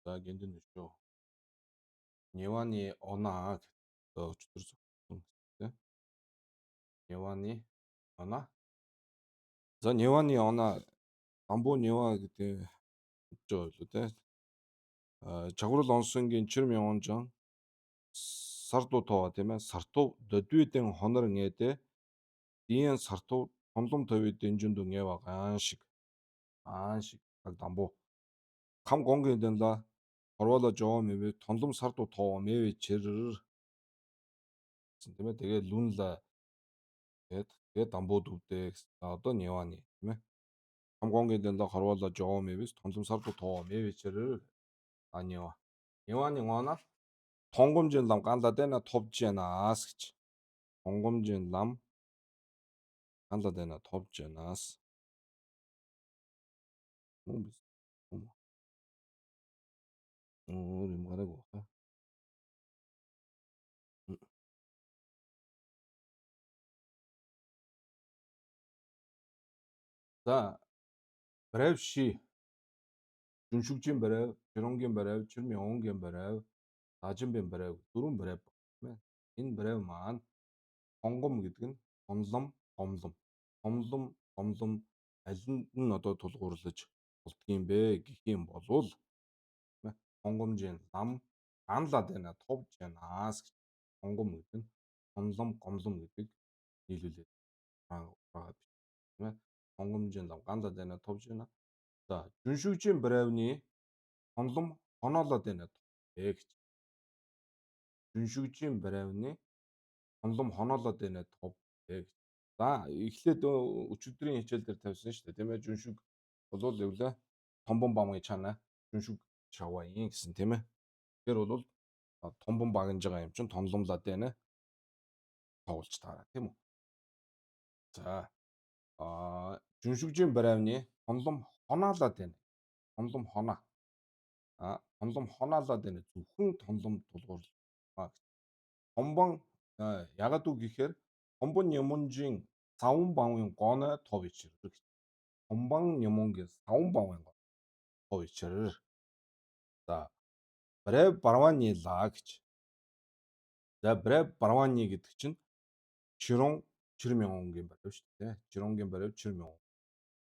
За гиндэн шүү. Неваны оноо гэдэг өчтөр зогссон тийм. Неваны оноо. За Неваны оноо Амбу Нева гэдэг гэж байгаа билүү те. Чагварл онсонгийн чир мянган жан сардуу тоо тийм ээ. Сартуу додвидэн хонор нгээдэ. Диэн сартуу томлом төвид дэнжүндү нгэва гаан шиг дамбу. Хам гонгийн дэнла хорвооло жоо мэвэ томлом сардуу тоо мэвэ чирэр тийм ээ. Тэгээ лүнла тэгээд дамбууд өвдөө одоо Неваны тийм ээ. Хамгонгийн дэнла хорвооло жоо мэвэс томлом сардуу тоо мэвэ чирэр Нева. Неваны оноо тонгомжийн лам ганла дэна товж янаас гэж. Тонгомжийн лам ганла дэна товж янаас. Өөр юм гараагүй хаа. За брэвши жүншүгжийн брэв, жиронгийн брэв, чирмийн онгийн брэв, дажимбын брэв, дөрвөн брэв байна. Энэ брэв маань тонгом гэдэг нь томлом алинд нь одоо тулгуурлаж болдгийм бэ гэх юм болвол тонгомжийн лам ганла дэна товж янаас гэж тонгом гэдэг нь гомлом гэдэг нийлүүлээд байгаа тийм ээ. Тонгомжийн лам ганла дэна товж яна. За жүншүгжийн брэвны томлом хоноолоо дэна гэж. Жүншүгжийн брэвны томлом хоноолоо дэна тов гэж. За эхлээд өчигдрийн хичээл дээр тавьсан шүү дээ тийм ээ. Жүншүг болвол явлаа томбон бамгийн чанаа жүншүг шавааин гэсэн тийм ээ. Тэгэхээр бол томбон багнаж байгаа юм чинь томломлаа дэна тоглож таараа тийм үү. За жүншүгжийн брэвны томлом хоноолоо дэна. Томлом хоноо. Томлом хоноолоо дэна зөвхөн томлом тулгуурлаа. Томбон ягаад үг гэхээр томбон нямунжийн савн бавын гооно тов ичрэг. Томбон нямунгийн савн бавын гоо тов ичрэг. За брэв барваны лаа гэж. За брэв барваны гэдэг чинь чирмянгийн брэв шүү дээ. Чиронгийн брэв чирмян.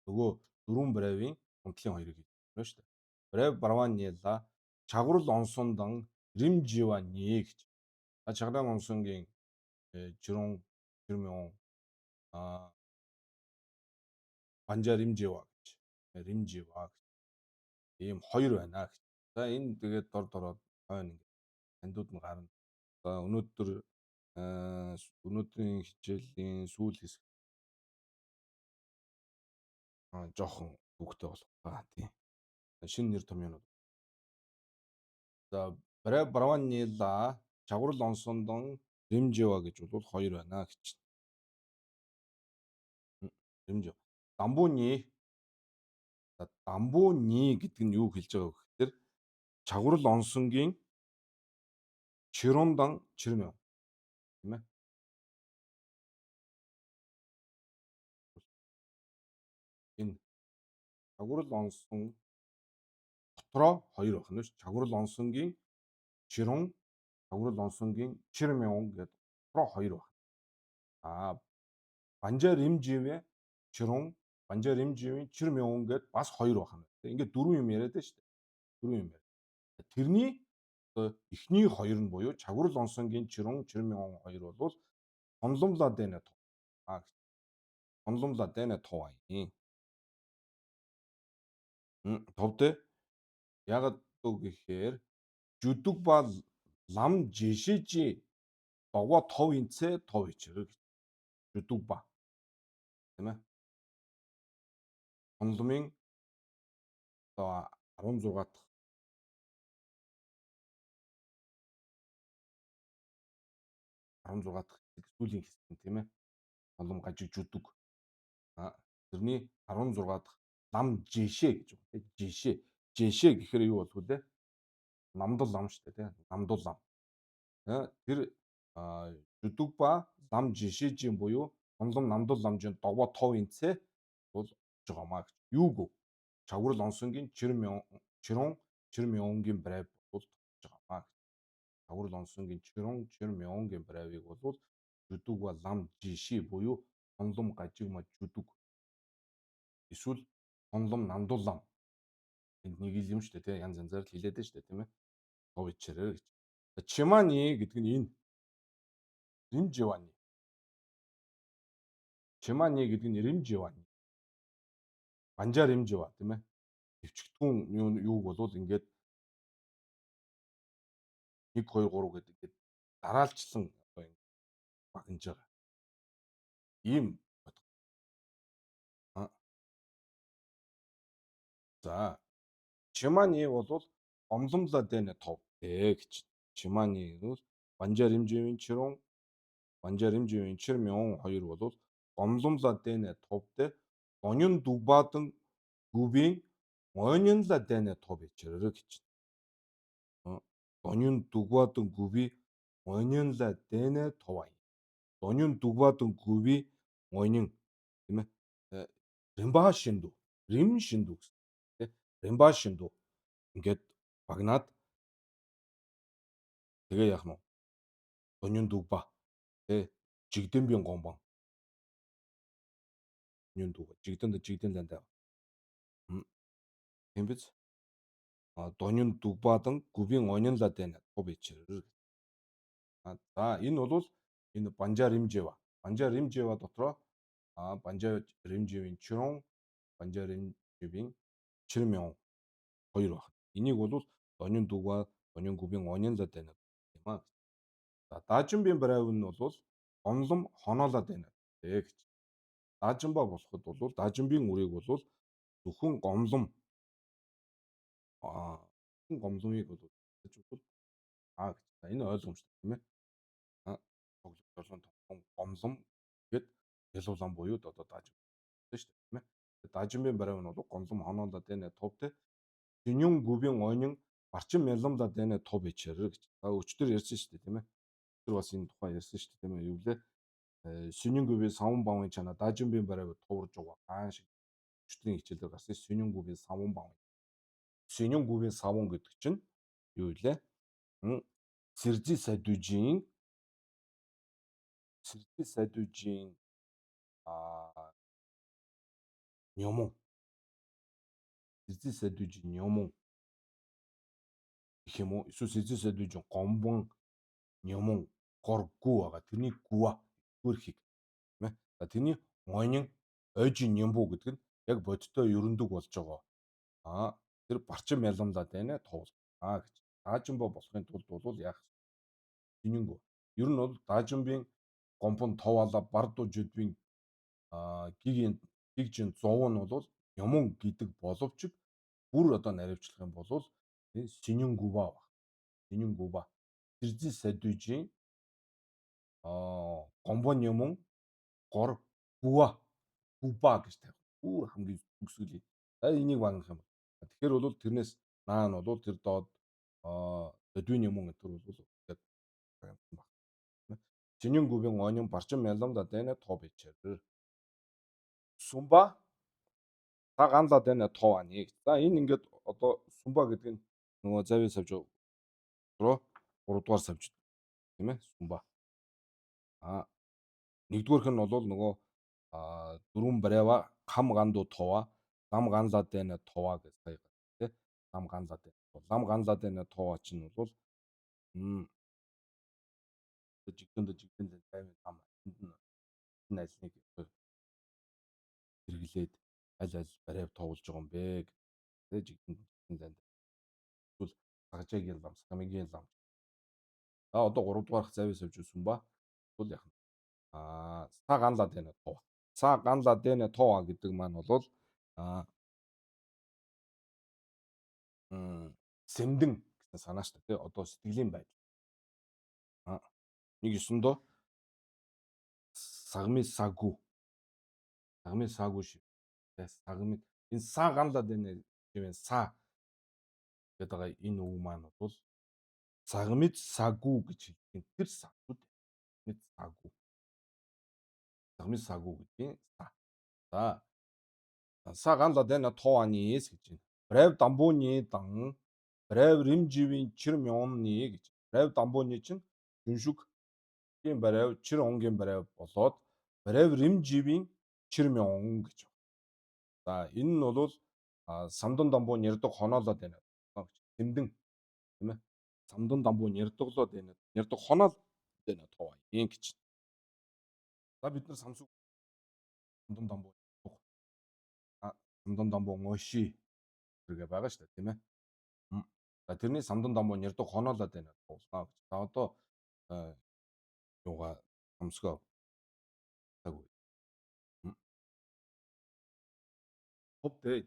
Нөгөө дөрвөн брэвийн унтлын хоёрыг хэлсэн шүү дээ. Брэв барваны лаа чагварл онсондан римжива нэ гэж. Чаграл онсонгийн чирон чирмян банжа римжива гэж. Римжива гэж. Ийм хоёр байна гэж. За энэ тэгээд дороод хойно ингэ тандууд нь гарна. За өнөөдрийн хичээлийн сүүл хэсэг жоохон хөвгтэй болох ба тийм. Шинэ нэр томьёонууд. За брэв барванила чагварл онсондон римжива гэж бол хоёр байна гэж. Римжив. Дамбууны гэдэг нь юу хэлж байгаа вэ гэхээр чагварл онсонгийн чирондан чирмян тийм ээ. Энэ чагварл онсон дотроо хоёр байна шүү. Чагварл онсонгийн чирон, чагварл онсонгийн чирмян гэдэг дотроо хоёр байна. Банжа римживэ чирон, банжа римживийн чирмян гэдэг бас хоёр байна. Ингээд дөрвөн юм яриад байна шүү дээ. Дөрвөн юм. Тэрний эхний хоёр нь буюу чагварл онсонгийн чирон, чирмян хоёр бол томломлоо дэна тов. Томломлоо дэна тов аяин. Товдэ ягд үг гэхээр жүдэг ба лам жишижи догоо тов инцээ тов ичрэг. Жүдэг ба тийм ээ. Томломын одоо 16 дахь сүүлийн хэсэг тийм ээ. Томлом гажиг жүдэг. Тэрний 16 дахь лам жишээ гэж байна. Жишээ гэхээр юу болов вэ? Намдал лам шүү дээ тийм. Намдал лам. Тэр жүдэг ба лам жишээжийн буюу томлом намдал ламжийн догоо тов инцээ бол жогоомаа гэж. Юуг вэ? Чагварл онсонгийн чирон Чирмёнгийн брайв бол тогтож байгаамаа. Загвар лонсонгийн Чирон Чирмёнгийн брайвыг бол жүдэг ба лам жиши буюу хонлом гажигма жүдэг эсвэл хонлом намдуулам энд нэг л юм шүү дээ тий янз янзаар л хэлээд байна шүү дээ тийм ээ. Тов ичээрээ гэж. Чимани гэдэг нь энэ Римживани. Чимани гэдэг нь Римживани. Банжаа Римжива тийм ээ. Төвчгдгүүн юуг болвол ингээд 1 2 3 гэдэг ингээд дараалжсан одоо ингэ багнаж байгаа. Ийм за Чимани бол гомломлоо дэнэ тов гэж. Чимани бол Банжаа Римживийн Чирон Банжаа Римживийн Чирмён хоёр бол гомломлоо дэнэ товд онён дугбаадан гүбийн онёнлоо дэнэ тов ичээрээ гэж. Онён дугбаадан гүби онёнлоо дэнэ товай. Онён дугбаадан гүби онён тийм ээ. Римба шиндүү. Рим шиндүү гэсэн. Тэ? Римба шиндүү. Ингээд багнаад тэгээ яах нь вэ? Онён дугба. Тэ? Жигдэмбийн гомбон. Онён дугба. Жигдэн ландаа. Тийм биз? Онён дугбаадан гүбийн онёнлоо дэнэ тов ичээрээ. За энэ бол энэ Банжаа Римжева. Банжаа Римжева дотроо Банжаа Римжевийн Чирон, Банжаа Римжевийн Чирмён хоёр баг. Энийг бол онён дугбаа, онён гүбийн онёнлоо дэнэ юм аа. За даажинбийн брайв нь бол гомлом хоноолоод байна гэж. Даажинбаа болоход бол даажинбийн үрийг бол зөвхөн гомлом гомломыг бол гэж бол гэж. Энэ ойлгомжтой тийм ээ. Тоглогдсон гомлом гэд ялуулан буюу одоо даажин шүү дээ тийм ээ. Даажинбийн брайв нь бол гомлом хоноолоод байна товд Синьюн гүбийн онин барчин мяломлоод байна тов ичээрээ гэж. Өчтөр ярьсан шүү дээ тийм ээ. Тэр бас энэ тухай ярьсан шүү дээ тийм ээ. Юу лээ? Синьюн гүбийн савн баавын чана даажинбийн брайв туурж байгаа. Хаан шиг өчтөрийн хичээлээр гарсан Синьюн гүбийн савн баав. Синьюн гүбийн савн гэдэг чинь юу лээ? Сэржи сайдужийн нёмон. Сэржи сайдужийн нёмон гэх юм уу? Эсвэл сэржи сайдужийн гомбон нёмон горгүү байгаа. Тэрний гүа гүрхийг тийм ээ. За тэрний онин ойжин нямбу гэдэг нь яг бодтой ерөндөг болж байгаа. Тэр барчин мяломлаад байна тов. Гэж. Даажинбо болохын тулд бол яах вэ? Синьюнгүү. Ер нь бол даажинбийн гомбон товаала барду жүдбийн гигжин зов нь бол нёмон гэдэг боловч бүр одоо наривчлах юм бол энэ Синьюнгүба баг. Синьюнгүба. Сэржи сайдужийн гомбон нёмон гор гүа гүба гэж тавих. Бүр хамгийн төгсгөлийн. Энийг багнах юм. Тэгэхээр бол тэрнээс наан бол тэр доод дүйн юм энэ төр бол яг юм баг. Синьюнгүбийн онин барчин мяломда дэнэ тов ичээрээ. Сумба та ганлаа дэнэ тов ани. За энэ ингээд одоо сумба гэдэг нь нөгөө завь савж руу 3 дугаар савж тийм ээ сумба. Нэгдүгээрх нь бол нөгөө дөрвөн брайва хам ганду това лам ганлаа дэнэ това гэж сая тийм лам ганлаа дэнэ. Лам ганлаа дэнэ това чинь бол жигдэн тайван лам энэ альныг хэрэглээд аль брайв тоглож байгаа юм бэ гэж жигдэн ланд. Тэгвэл цагжаагийн лам, самигийн лам. Одоо 3 дугаарх завь савж үсэн ба бол яах вэ? Са ганлаа дэнэ това. Са ганлаа дэнэ това гэдэг маань бол сэмдэн гэсэн санаа шүү дээ. Одоо сэтгэлийн байдал. 1/9 сагми сагу. Сагми сагу шиг. Сагми энэ са ганлаа дэнэ гэвэн са гэдэг байгаа энэ үг маань бол сагмид сагу гэж хэлдэг. Тэр сагу. Сагмид сагу. Сагмид сагу гэдэг са. За са ганлаа дэнэ тованы гэж байна. Брайв дамбууны дан Брайв римживийн чир мяуны гэж. Брайв дамбууны чинь Шүншүгийн брайв, чир онгийн брайв болоод брайв римживийн чир мяун гэж. За энэ нь бол самдан дамбуу нэрдэг хоноолоод байна. Тэмдэн тийм ээ. Самдан дамбуу нэрдэглоод байна. Нэрдэг хоноол байна тоо юм гэж. За бид нар самдан дамбуу самдан дамбуу ngоши гэргээ байгаа шүү дээ тийм ээ. За тэрний самдан дамбуу нэрдэг хоноолоод байна туулгаа гэж. За одоо юугаа хамсгаа таг.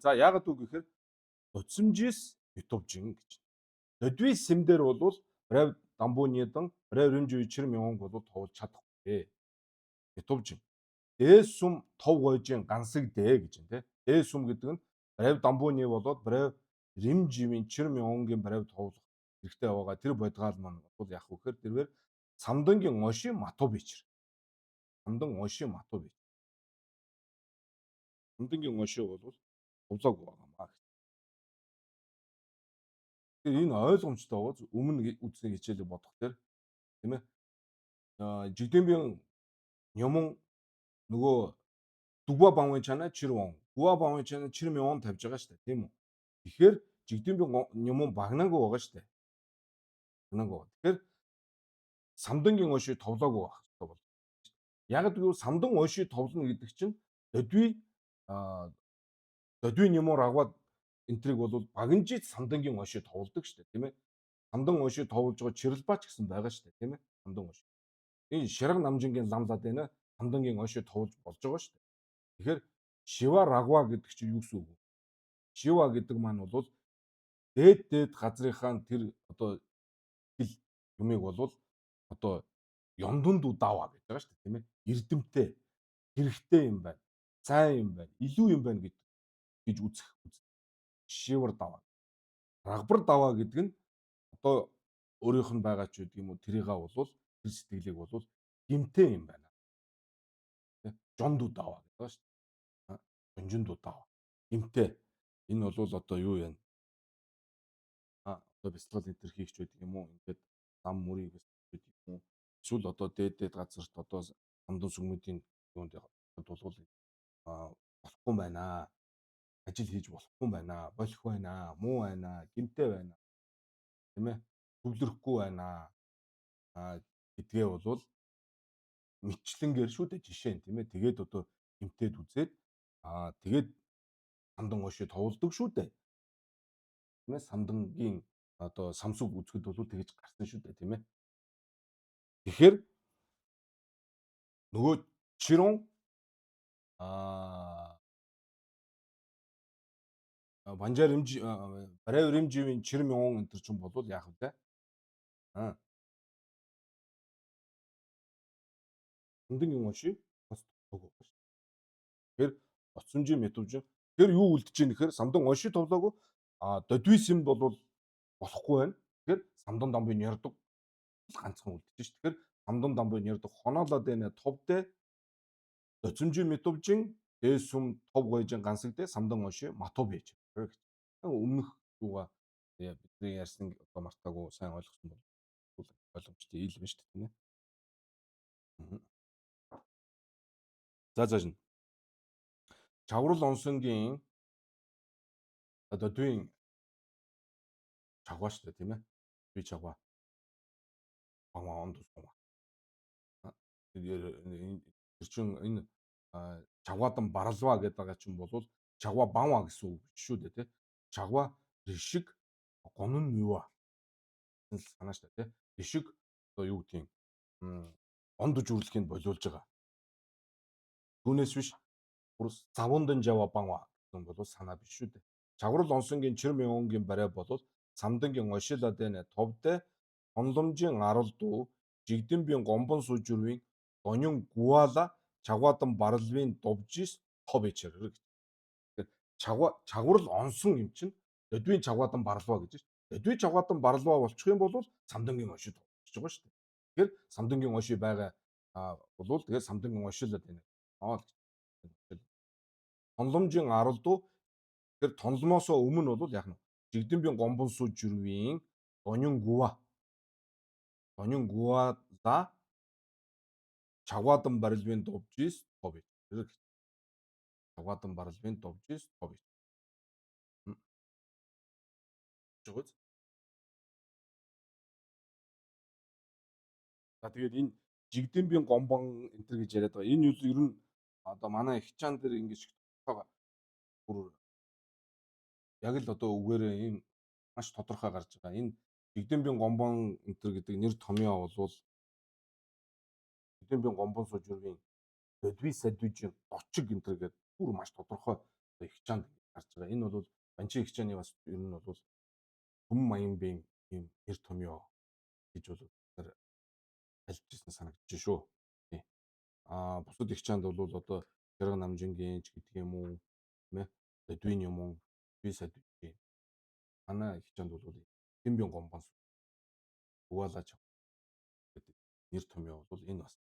За яагаад үг гэхээр утсамжис ютубжин гэж. Додви симдэр бол брав дамбууныдан брав римжи чир мяун бол товолж чадахгүй. Ютубжин. Дээсүм тов гойжин гансаг дээ гэж юм те. Дээсүм гэдэг нь брав дамбууны болоод брав римживийн чир мяунгийн брав товлох хэрэгтэй байгаа. Тэр бодгаал маань бол яг үхээр тэрвэр самдангийн оши матубичэр. Самдан оши матубич. Самдангийн оши бол хувлаг байгаа маа. Тэгэхээр энэ ойлгомжтой байгаа. Өмнө үзсэн хичээлийг бодох тэр тийм ээ. Жигдэмбийн нёмон нөгөө дүгва баавын чанаа чир вон. Гуа баавын чанаа чир мяун тавьж байгаа шүү дээ. Тийм үү? Тэгэхээр жигдэмбийн нёмон багнаагүй байгаа шүү дээ. Багнаагүй. Тэгэхээр самдангийн оши товлоогүй байх хэрэгтэй бол. Яг гэвэл самдан оши товлно гэдэг чинь додви нёмор агаад энтриг бол багинжид самдангийн оши товлдог шүү дээ. Тийм ээ. Самдан оши товлж байгаа чирлбач гэсэн байгаа шүү дээ. Тийм ээ. Самдан оши. Энэ ширэг намжингийн ламлаад байна. Самдангийн оши товлж болж байгаа шүү дээ. Тэгэхээр Шива рагва гэдэг чинь юу гэсэн үг вэ? Шива гэдэг маань бол дээд газрынхаа тэр одоо хэл юмыг бол одоо ёндонд удаваа гэж байгаа шүү дээ тийм ээ. Эрдэмтэй, хэрэгтэй юм байна. Сайн юм байна. Илүү юм байна гэж үзэх. Шивэр даваа. Рагбар даваа гэдэг нь одоо өөрийнх нь байгаа ч гэдэг юм уу тэрийга бол тэр сэтгэлийг бол гимтэй юм байна. Жонд удаваа гэдэг байгаа шүү дээ. Жонжинд удаа. Гимтэй. Энэ бол одоо юу вэ? Одоо бяцлал энэ төр хийх ч байдаг юм уу? Ингээд зам мөрийг бяцлах гэдэг юм уу? Эсвэл одоо дээд газарт одоо самдан сүмүүдийн юунд дулгуул болохгүй байна. Ажил хийж болохгүй байна. Болох байна. Муу байна. Гимтэй байна. Тийм ээ? Төвлөрөхгүй байна. Гэдгээ бол мэтчлэнгээр шүү дээ жишээ нь тийм ээ. Тэгээд одоо гимтээд үзээд тэгээд самдан оши товлдог шүү дээ. Тийм ээ самдангийн одоо самсуг үзэхэд бол тэгж гарсан шүү дээ тийм ээ. Тэгэхээр нөгөө чирон банжаар барай римживийн чир мяун энэ төр ч юм бол яах вэ? Самдангийн оши бас товлоогүй шүү. Тэгэхээр утсамжийн методж тэр юу үлдэж ийн гэхээр самдан оши товлоогүй додви сим бол болохгүй байна. Тэгэхээр самдан дамбын ярддаг ганцхан үлдэж шүү. Тэгэхээр самдан дамбын ярддаг хоноолоод байна товтэй утсамжийн методжин дээсүм тов гойжин гансагтэй самдан оши матуу байж. Өмнөх юугаа бидний ярьсан одоо мартаагүй сайн ойлгосон бол ойлгомжтой ил байна шүү дээ тийм ээ. За зааш нь. Чаврал онсонгийн додвийн чагваа шүү дээ тийм ээ. Би чагваа. Бамаа онд усгаа. Тэр чин энэ чагваадан баралваа гэдэг байгаа чинь бол чагваа бамаа гэсэн үг шүү дээ тий. Чагваа ришиг гонн нүва. Санаа шүү дээ тий. Ришиг одоо юу гэдгийг онд жүрлэхийг болиулж байгаа. Түүнээс биш бүр завундан жава бамаа гэсэн бол санаа биш шүү дээ. Чаврал онсонгийн чир мяунгийн барай бол самдангийн ошилаад байна товдэ онломжийн аралдуу жигдэмбийн гомбон сужурвийн гонён гуала чагваадан баралвын довжис тов ичээр гэх. Тэгэхээр чагварл онсон юм чинь додвийн чагваадан баралваа гэж шүү. Додвийн чагваадан баралваа болчих юм бол самдангийн ошид болчих байгаа шүү. Тэгэхээр самдангийн оши байгаа болвол тэгээд самдангийн ошилоод байна. Тонломжийн аралдуу тэр тонломоосоо өмнө бол яг нь Жигдэнбийн гомбон сууж жирвийн Донин гуада чавгадан барилвын довжис тович. Чавгадан барилвын довжис тович. Жогоц. За тэгээд энэ жигдэнбийн гомбон энтер гэж яриад байгаа. Энэ юу ер нь одоо манай их чаан дээр ингэж бүр яг л одоо үгээрээ ийм маш тодорхой гарч байгаа. Энэ жигдэнбийн гомбон энтер гэдэг нэр томьёо болвол жигдэнбийн гомбон сууж жирвийн Додви садвижийн дочиг энтер гэдэг бүр маш тодорхой их чаанд гарч байгаа. Энэ бол банчин их чааны бас ер нь бол Хүм Маянбийн ийм нэр томьёо гэж бол тэр хэлжсэн санагдаж шүү. Тий. Бусад их чаанд бол одоо Жаргал намжингийн ч гэдэг юм уу, тийм ээ. Додвийн юм уу, би садвижийн. Манай их чаанд бол Жигдэнбийн гомбон Угаалаач гэдэг нэр томьёо бол энэ бас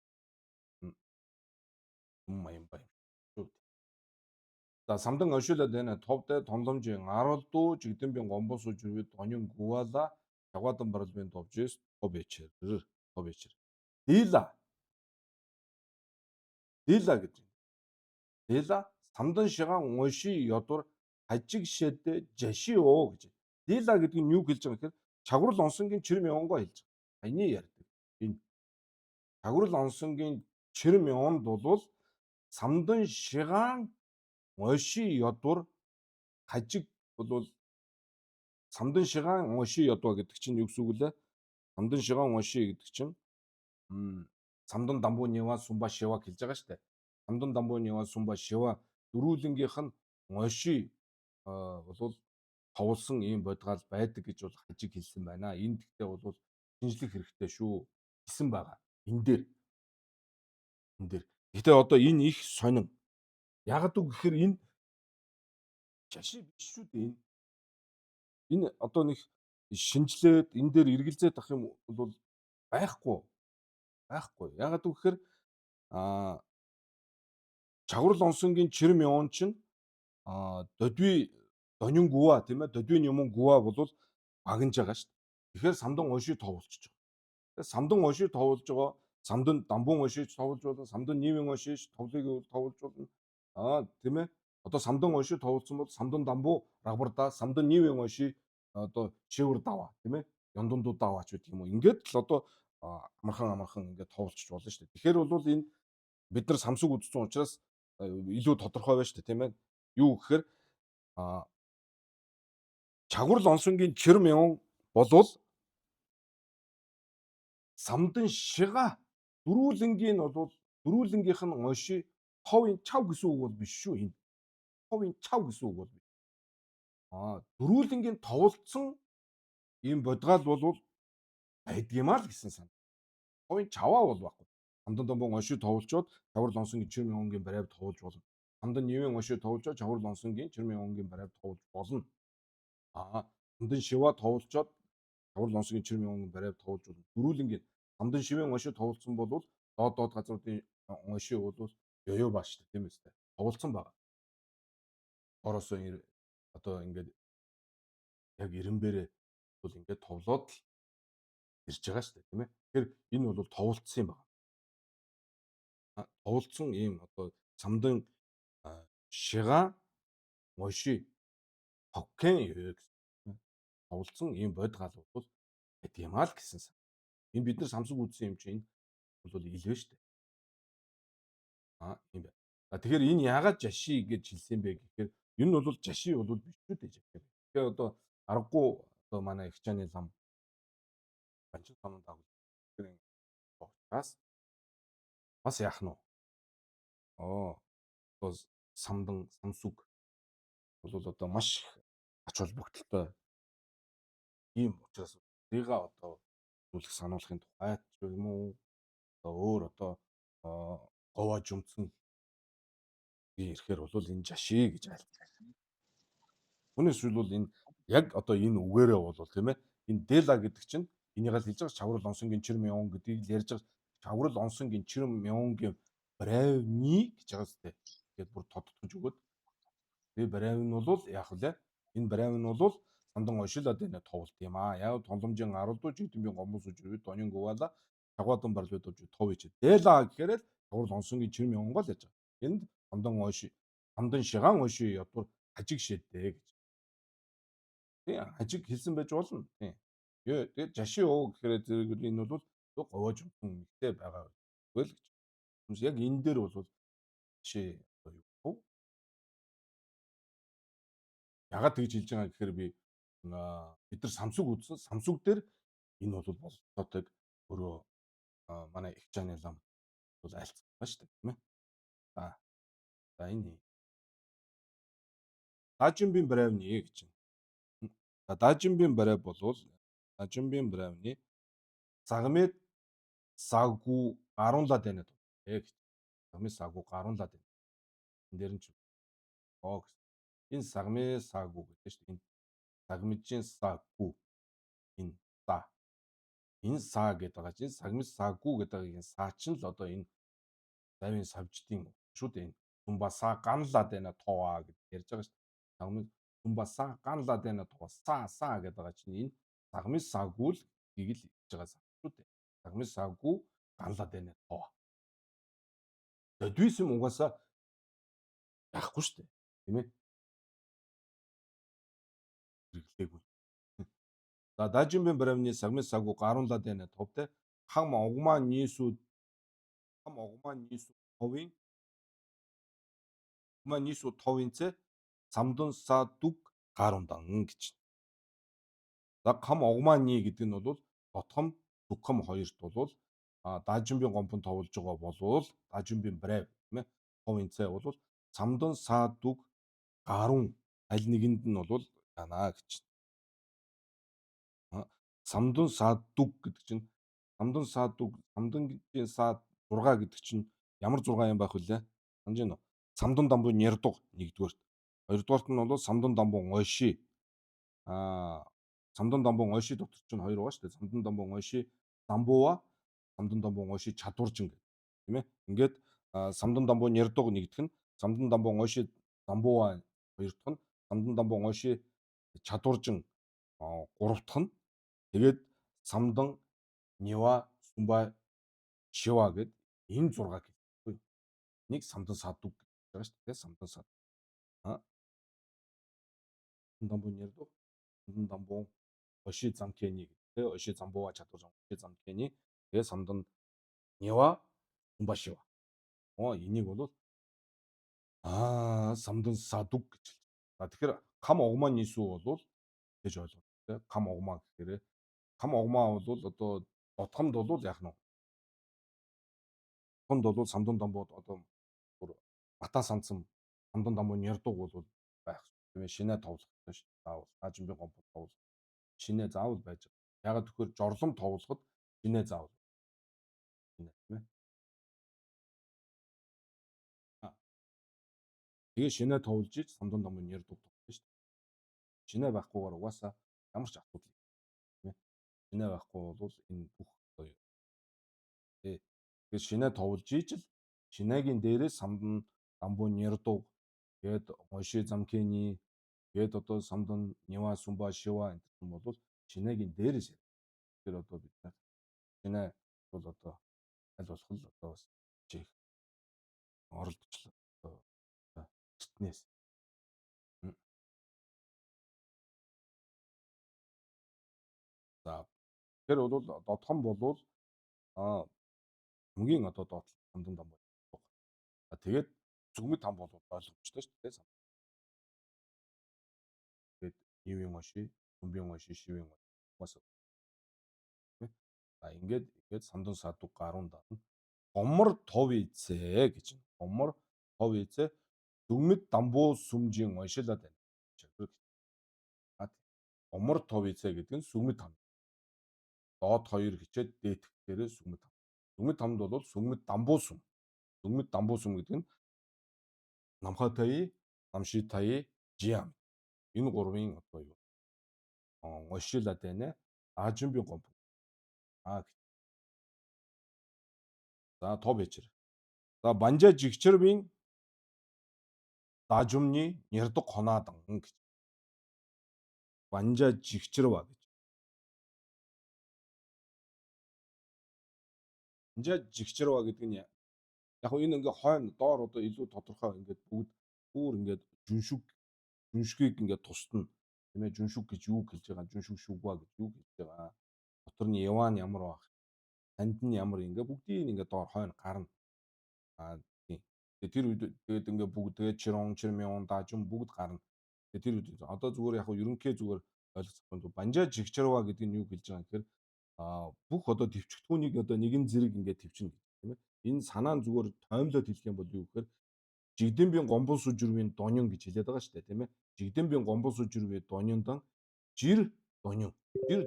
Хүм Маянбай шүү. За самдан ошиулаад байна. Товд томломжийн 10 Жигдэнбийн гомбон сууж ирвэд Донин гуала чавгадан барилвын довжис товечэр. Дила гэдэг. Дила самдан шигаан оши ёдор хажиг шэдэ жашио гэж. Дила гэдэг нь юу хэлж байгаа гэхээр чагварл онсонгийн чирм явангоо хэлж байгаа. Саяны ярьдаг. Энэ чагварл онсонгийн чирм яванд бол самдан шигаан оши ёдор хажиг бол самдан шигаан оши ёдоо гэдэг чинь юу гэсэн үг лээ? Самдан шигаан оши гэдэг чинь самдан дамбуунийва сумба шива хэлж байгаа шүү дээ. Самдан дамбуунийва сумба шива дөрүүлэнгийнх нь оши бол товлсон ийм бодгаал байдаг гэж бол хажиг хэлсэн байна. Энэ гэхдээ бол шинжлэх хэрэгтэй шүү гэсэн байгаа. Энэ дээр. Гэхдээ одоо энэ их сонин. Яг үг гэхээр энэ жаши биш шүү дээ. Энэ одоо нэг шинжлээд энэ дээр эргэлзээд ах юм бол байхгүй. Ягаад гэвэл чагварл онсонгийн чирм явуун чинь Донин гуа тийм ээ, Додвийн юм гуа бол багнаж байгаа шүү дээ. Тэгэхээр самдан оши товолчж байгаа. Тэгэхээр самдан оши товолж байгаа, самдан дамбуун ошиж товолж болно, самдан нийвэн ошиж товлыг товолж болно. Тийм ээ. Одоо самдан оши товолцсон бол самдан дамбуу рагбарда самдан нийвэн оши одоо шивэр даваа тийм ээ. Ёндондуу даваач гэдэг юм уу. Ингээд л одоо амархан ингээд товолчж болно шүү дээ. Тэгэхээр бол энэ бид нар самсыг үзсэн учраас илүү тодорхой байна шүү дээ тийм ээ. Юу гэхээр чагварл онсонгийн чирм яван болвол самдан шига дөрүүлэнгийнх нь оши товын чав гэсэн үг бол биш шүү энэ. Товын чав гэсэн үг бол биш. Дөрүүлэнгийн товолцсон ийм бодгаал бол байдгиймаа л гэсэн сан. Товын чаваа бол байхгүй. Самдан дамбуун оши товолчоод чагварл онсонгийн чирм явангийн барайв товолж болно. Самдан нийвэн оши товолжоод чагварл онсонгийн чирм явангийн барайв товолж болно. Самдан шива товолжоод чагварл онсонгийн чирм явангийн барайв товолж болно. Дөрүүлэнгийн самдан шивэн оши товолцсон бол доод газруудын оши бол ёё бааш тийм ээ. Товолцсон байгаа. Ороос одоо ингээд яг ирэмбэрээ бол ингээд товлоод л ирж байгаа шүү дээ тийм ээ. Тэгэхээр энэ бол товолцсон юм байна. Товолцсон ийм одоо самдан шигаан оши хоккен ёё гэсэн товолцсон ийм бодгаал бол байдгиймаа л гэсэн сан. Энэ бид нар самсаг үзсэн юм чинь бол илвэ шүү дээ. Тийм байна. Тэгэхээр энэ яагаад жаши гэж хэлсэн бэ гэхээр энэ нь бол жаши бол биш шүү дээ. Тэгэхээр одоо аргагүй одоо манай их чааны лам банчин санаа дагуулж учраас бас яах нь вэ? Одоо самсүг бол одоо маш ач холбогдолтой ийм учраас тэрийг одоо зүйлх сануулахын тухайд ч юм уу одоо өөр одоо говоо жумцсан ирэхээр бол энэ жаши гэж айлтгаж байна. Түүнээс бол энэ яг одоо энэ үгээрээ бол тийм ээ энэ дела гэдэг чинь энийг л хэлж байгаа чаврал онсонгийн чирм яван гэдгийг л ярьж байгаа чаврал онсонгийн чирм явангийн брайвни гэж байгаа зү. Тэгээд бүр тодтогч өгөөд. Тэгээ брайв нь бол яах вэ? Энэ брайв нь бол самдан уншилаад байна товлт юм аа. Яг туламжийн 10 дуу жигдэмбийн гомбос үжирвэ донин гувала чагвадан барлууд болж тов ич. Дээлаа гэхээр чагвар лонсонгийн чирм Монгол яж байгаа. Энд самдан унши самдан шигаан унши ядвар хажиг шидэ гэж. Тий хажиг хэлсэн байж болно. Тий. Тэгээд жашин уу гэхээр зэрэг энэ бол говоож хүн ихтэй байгаа. Тэгвэл гэж. Хүмүүс яг энэ дээр бол жишээ юу вэ? Ягаад тэгж хэлж байгаа гэхээр би бид нар Samsung үзсэн. Samsung дээр энэ бол бололцоотойг өөрөө манай их чааны лам бол альцсан байна шүү дээ, тийм ээ. За энэ Дажинбин Брайвны гэж байна. За Дажинбин Брайв болвол Дажинбин Брайвны загмэд сагу гарунлаад байна гэж. Загмэд сагу гарунлаад байна. Энэ дээр нь ч оо энэ сагмэд сагу гэдэг шүү дээ. Энэ сагмэжийн сагу энэ са энэ саа гэдэг байгаа чинь сагмэд сагу гэдэг энэ саа чинь л одоо энэ завийн савждын шүү дээ. Сумбаса ганлаад байна товаа гэж ярьж байгаа шүү дээ. Сагмэд сумбаса ганлаад байна товаа саа гэдэг байгаа чинь энэ сагмэд сагул тийг л хийж байгаа шүү дээ. Сагмэд сагу ганлаад байна товаа. Төдвис юм угаасаа яахгүй шүү дээ. Тийм ээ. Хэрэглээгүй. За Дажинбин Брайвны сагмэд сагу гарунлаад байна товтэй хам огмаа нийсүүд товын нийсүүд товынцэ самдан са дүг гарундан гэж. За хам огмаа nii гэдэг нь бол дотгом дүгхам хоёрт бол Дажинбин гомбон товлж байгаа болвол Дажинбин Брайв тийм ээ. Товынцэ бол самдан са дүг гарун аль нэгэнд нь бол яана гэж. Самдан саадүг гэдэг чинь самдан саадүг самдангийн саад 6 гэдэг чинь ямар 6 юм байх вүлээ? Санаж байна уу? Самдан дамбуу нярдуг нэгдүгээрт. Хоёрдугаарт нь бол самдан дамбуу ngойши. Самдан дамбуу ngойши дотор чинь хоёр байгаа шүү дээ. Самдан дамбуу ngойши дамбууа самдан дамбуу ngойши чадваржин гэх. Тийм ээ. Ингээд самдан дамбуу нярдуг нэгдэх нь самдан дамбуу ngойши дамбууа хоёр дахь нь самдан дамбуу ngойши чадваржин гурав дахь нь тэгээд самдан Нева Сумба Шива гэд энэ 6 гэлгүй. Нэг самдан садуг гэж байгаа шүү дээ. Самдан сад. Дамбуу нэрдүү. Самдан дамбуу Оши замкэни гэдэг. Оши замбууа чадвар Оши замкэни. Тэгээд самдан Нева Сумба Шива. Энийг бол самдан садуг гэж хэлж байна. Тэгэхээр хам огмаа нийсүү бол гэж ойлгох. Хам огмаа гэхээр хам огмаа бол одоо дотгомд бол яах нь хонд бол самдан дамбууд одоо бүр бата санцсан самдан дамбуу нярдуг бол байх тийм ээ. Шинэ товлох гэж заавал Дажинбин гомбон товлох шинэ заавал байж байгаа. Ягаад гэхээр жорлон товлоход шинэ заавал шинэ тийм ээ. Тэгээ шинэ товлж ич самдан дамбуу нярдуг товлох шүү дээ. Шинэ байхгүйгээр угаасаа ямар ч асуудал тийм ээ. Шинэ байхгүй бол энэ бүх одоо тэгээд шинэ товлж ичл шинэгийн дээрээ самдан дамбуу нярдуг гээд Оши замкэни гээд одоо самдан Нева Сумба Шива энэ бол шинэгийн дээрээс тэр одоо бид нар шинэ бол одоо аль болох л одоо бас чих оролдочлоо одоо фитнес. За тэр бол дотгон болвол хамгийн одоо доотлох самдан дамбуу. Тэгээд зүгмэд там бол ойлгомжтой шүү дээ. Тэгээд Нивийн Оши, Сүмбийн Оши, Шивийн Оши. Ингээд самдан садуг гаруун даана. Гомор тов ийцээ гэж байна. Гомор тов ийцээ зүгмэд дамбуу сүмжийн уншилаад байна. Гомор тов ийцээ гэдэг нь сүгмэд там. Доод хоёр хичээд дээтгэхээр сүгмэд там. Сүгмэд тамд бол сүгмэд дамбуу сүм. Сүгмэд дамбуу сүм гэдэг нь намхатай, намшитай, жиам. Энэ гурвын одоо юу? Уншилаад байна. Дажинбин гомбон. За тов ичэр. За банжа жигчэрбийн дажумны нярдуг хонаадан гэж. 완자직스러워 гэж. 완자직스러워 гэдэг нь яг энэ ингээ хойно доор одоо илүү тодорхой ингээд бүгд бүр ингээд жүншгийг ингээд тусдна. Тийм ээ, жүншүг гэж юу хэлж байгаа, жүншүг шүгва гэж юу хэлж байгаа. Дотор нь яваа нь ямар байх, танд нь ямар ингээ бүгдийг ингээ доор хойно гарна. Тийм. Тэгээ тэр үед тэгээд ингээ бүгд тэгээд чирон, чирмyon, даажун бүгд гарна. Тэгээ тэр үед одоо зүгээр яг хуу ерөнхий зүгээр ойлгох юм. Банжа жигчрва гэдэг нь юу хэлж байгаа юм гэхээр бүх одоо төвчгтгүүнийг одоо нэгэн зэрэг ингээ төвчнө гэдэг тийм ээ. Энэ санаа нь зүгээр тоомлоод хэлэх юм бол юу гэхээр жигдэмбийн гомбол сүжирвийн донён гэж хэлээд байгаа шүү дээ тийм ээ. Жигдэмбийн гомбол сүжирвийн донёндан жир донён, жир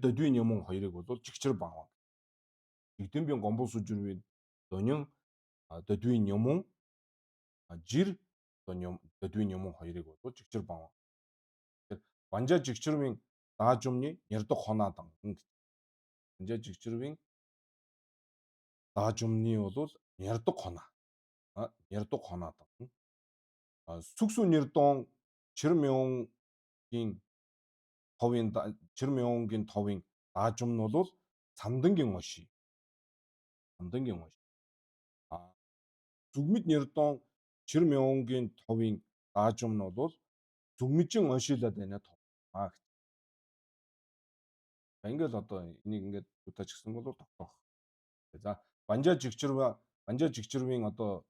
додвийн юмон хоёрыг бол жигчэр бааван. Жигдэмбийн гомбол сүжирвийн донён додвийн юмон жир додвийн юмон хоёрыг бол жигчэр бааван. Тэгэхээр банжа жигчрвийн даажумны нярдаг хонаадан. Банжа жигчрвийн даажумны бол нярдаг хонаа. Нярдаг хонаадан. Сүксү нэрдон чирмёнгийн товын даажум нь бол самдангийн оши. Самдангийн оши. Зүгмэд нэрдон чирмёнгийн товын даажум нь бол зүгмэжин ошилаад байна тов. Ингээл одоо энийг ингээд удаач гисэн бол тогтоох. За банжа жигчрвийн одоо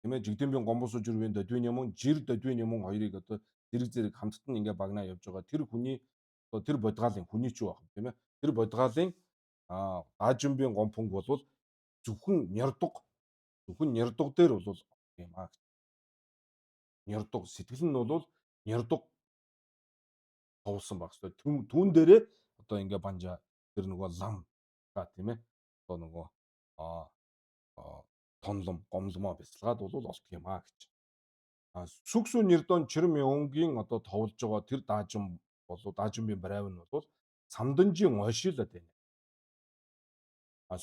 тийм ээ жигдэмбийн гомбол сүжирвийн додвийн юмон жир додвийн юмон хоёрыг одоо зэрэг хамтд нь ингээ багнаа явж байгаа. Тэр хүний одоо тэр бодгаалын хүний ч байх тийм ээ. Тэр бодгаалын даажумбын гомпонг бол зөвхөн нярдаг дээр бол юм аа. Нярдаг сэтгэл нь бол нярдаг товлсон байх хэрэгтэй. Түүн дээрээ одоо ингээ банжа тэр нөгөө лам тийм ээ. Одоо нөгөө тонлом, гомломоо бяцлагаад бол олдох юм аа гэж. Сүксү нэрдон чирмёнгийн одоо товлж байгаа тэр даажум болоо даажумбын барайв нь бол самданжийн ошилоод байна.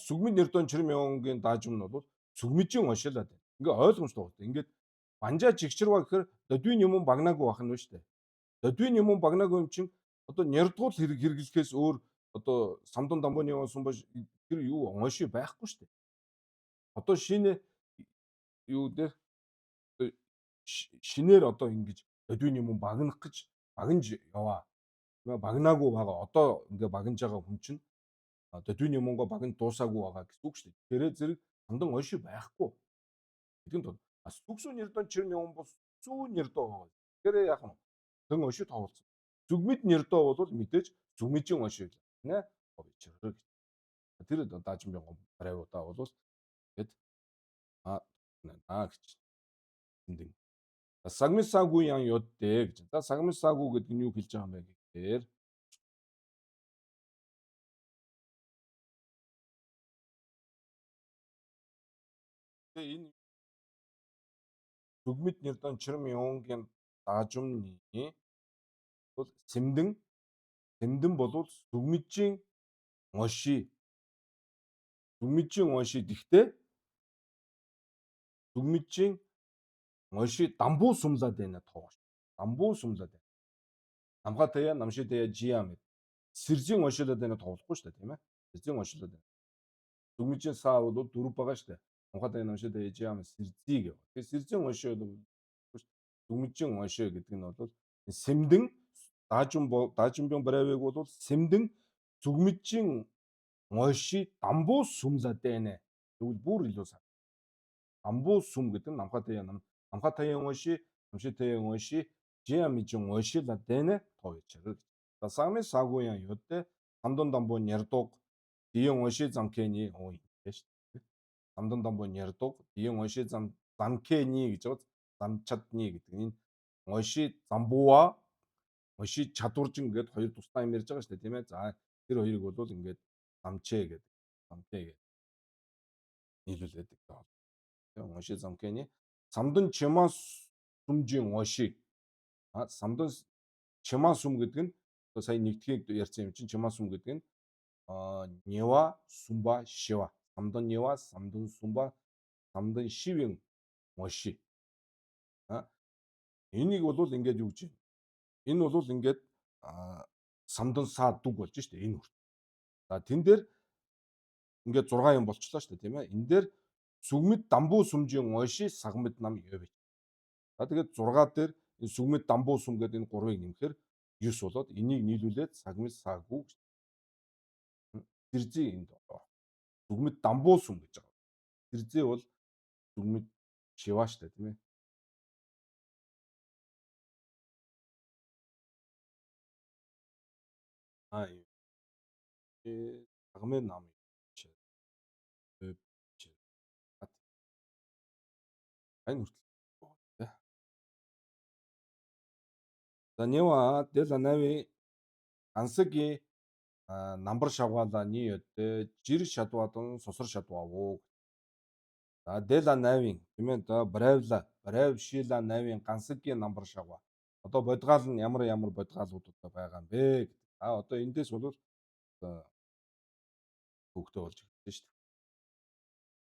Сүгмэд нэрдон чирмёнгийн даажум нь бол сүгмэжийн ошилоод байна. Ингээ ойлгомжтой байна. Ингээд банжа жигчрва гэхээр додвийн юм багнаагүй байх нь шүү дээ. Додвийн юм багнаагүй юм чинь одоо нярдгуул хэрэглэхээс өөр одоо самдан дамбууны унсан баш тэр юу оши байхгүй шүү дээ. Одоо шинэ юу дээр шинээр одоо ингэж додвийн юм багнах гэж багнж яваа. Багнаагүй байгаа. Одоо ингээ багнж байгаа хүн чинь додвийн юмгаа багнж дуусаагүй байгаа гэсэн үг шүү дээ. Тэрээ зэрэг самдан оши байхгүй. Тэгэн тул сүксү нэрдон чирмэн юм бол зүүн нэрдөө байгаа. Тэр яах юм? Тэн оши тоолцсон. Зүгмэд нэрдөө бол мэдээж зүгмэжийн оши нэ овчрэг. Тэр даажмын гом барайвуудаа бол тэгэд гэж эндэн сагмисагу ян ёдтэй гэж. За сагмисагу гэдэг нь юу хэлж байгаа юм бэ гэхээр энэ зүгмэд нэрдэн чирмёнгийн даажумны бол сэмдэн бол зүгмэжийн оши гэхдээ зүгмэжийн оши дамбуу сумлаад байна тоо. Дамбуу сумлаад байна. Намхатая намшитая жиам. Сэржийн ошилоод байна тоглохгүй шүү дээ тийм ээ. Сэржийн ошилоод байна. Зүгмэжийн саа бол дөрөв байгаа шүү дээ. Намхатая намшитая жиам сэрзий гэв. Тэгээ сэржийн оши бол зүгмэжийн оши гэдэг нь бол сэмдэн даажумбын барайвыг бол сэмдэн зүгмэжийн оши дамбуу сумлаад байна. Тэгвэл бүр илүү сайн. Дамбуу сум гэдэг нь намхатая оши намшитая оши жиамжин ошилаад байна тоочрэг. За сами сагуян юдэ самдан дамбуу нярдаг диэн оши замкэний ой гэж. Самдан дамбуу нярдаг диэн оши замкэний гэж байна. Замчадны гэдэг энэ оши замбууа оши чадваржин гэдэг хоёр тусдаа юм ярьж байгаа шүү дээ тийм ээ. За тэр хоёрыг бол ингээд замчээ гэдэг. Замкэ гэдэг. нийлүүлээд байгаа. Тэгээ оши замкэний самдан чимаа сүмжийн оши самдан чимаа сүм гэдэг нь одоо сая нэгдгийг ярьсан юм чинь чимаа сүм гэдэг нь нева сумба шива самдан нева самдан сумба самдан шивэн оши Энийг бол ингээд юу гэж байна? Энэ бол ингээд самдан саа дүг болж штэ энэ хүрт. За тэн дээр ингээд 6 юм болчлоо штэ тийм ээ. Энэ дээр сүгмэд дамбуу сүмжийн ойши сагмэд нам явж. За тэгээд 6 дээр энэ сүгмэд дамбуу сүм гэдэг энэ 3-ыг нэмэхээр 9 болоод энийг нийлүүлээд сагмэд саагүй тэрзээ энд одоо сүгмэд дамбуу сүм гэж байгаа. Тэрзээ бол сүгмэд шиваа штэ тийм ээ. Аа сагмэд нам ч энэ хүртэл. За нева дэл нави ансгийн намбар шавгаалааны өдөө жир шадваадан сусар шадваавуу. За дэл навийн тийм ээ за брайв шила навийн гансгийн намбар шавгаа. Одоо бодгаал нь ямар бодгаалуудтай байгаа юм бэ гэдэг. Одоо эндээс бол хөвгтөө болж ирсэн шүү дээ.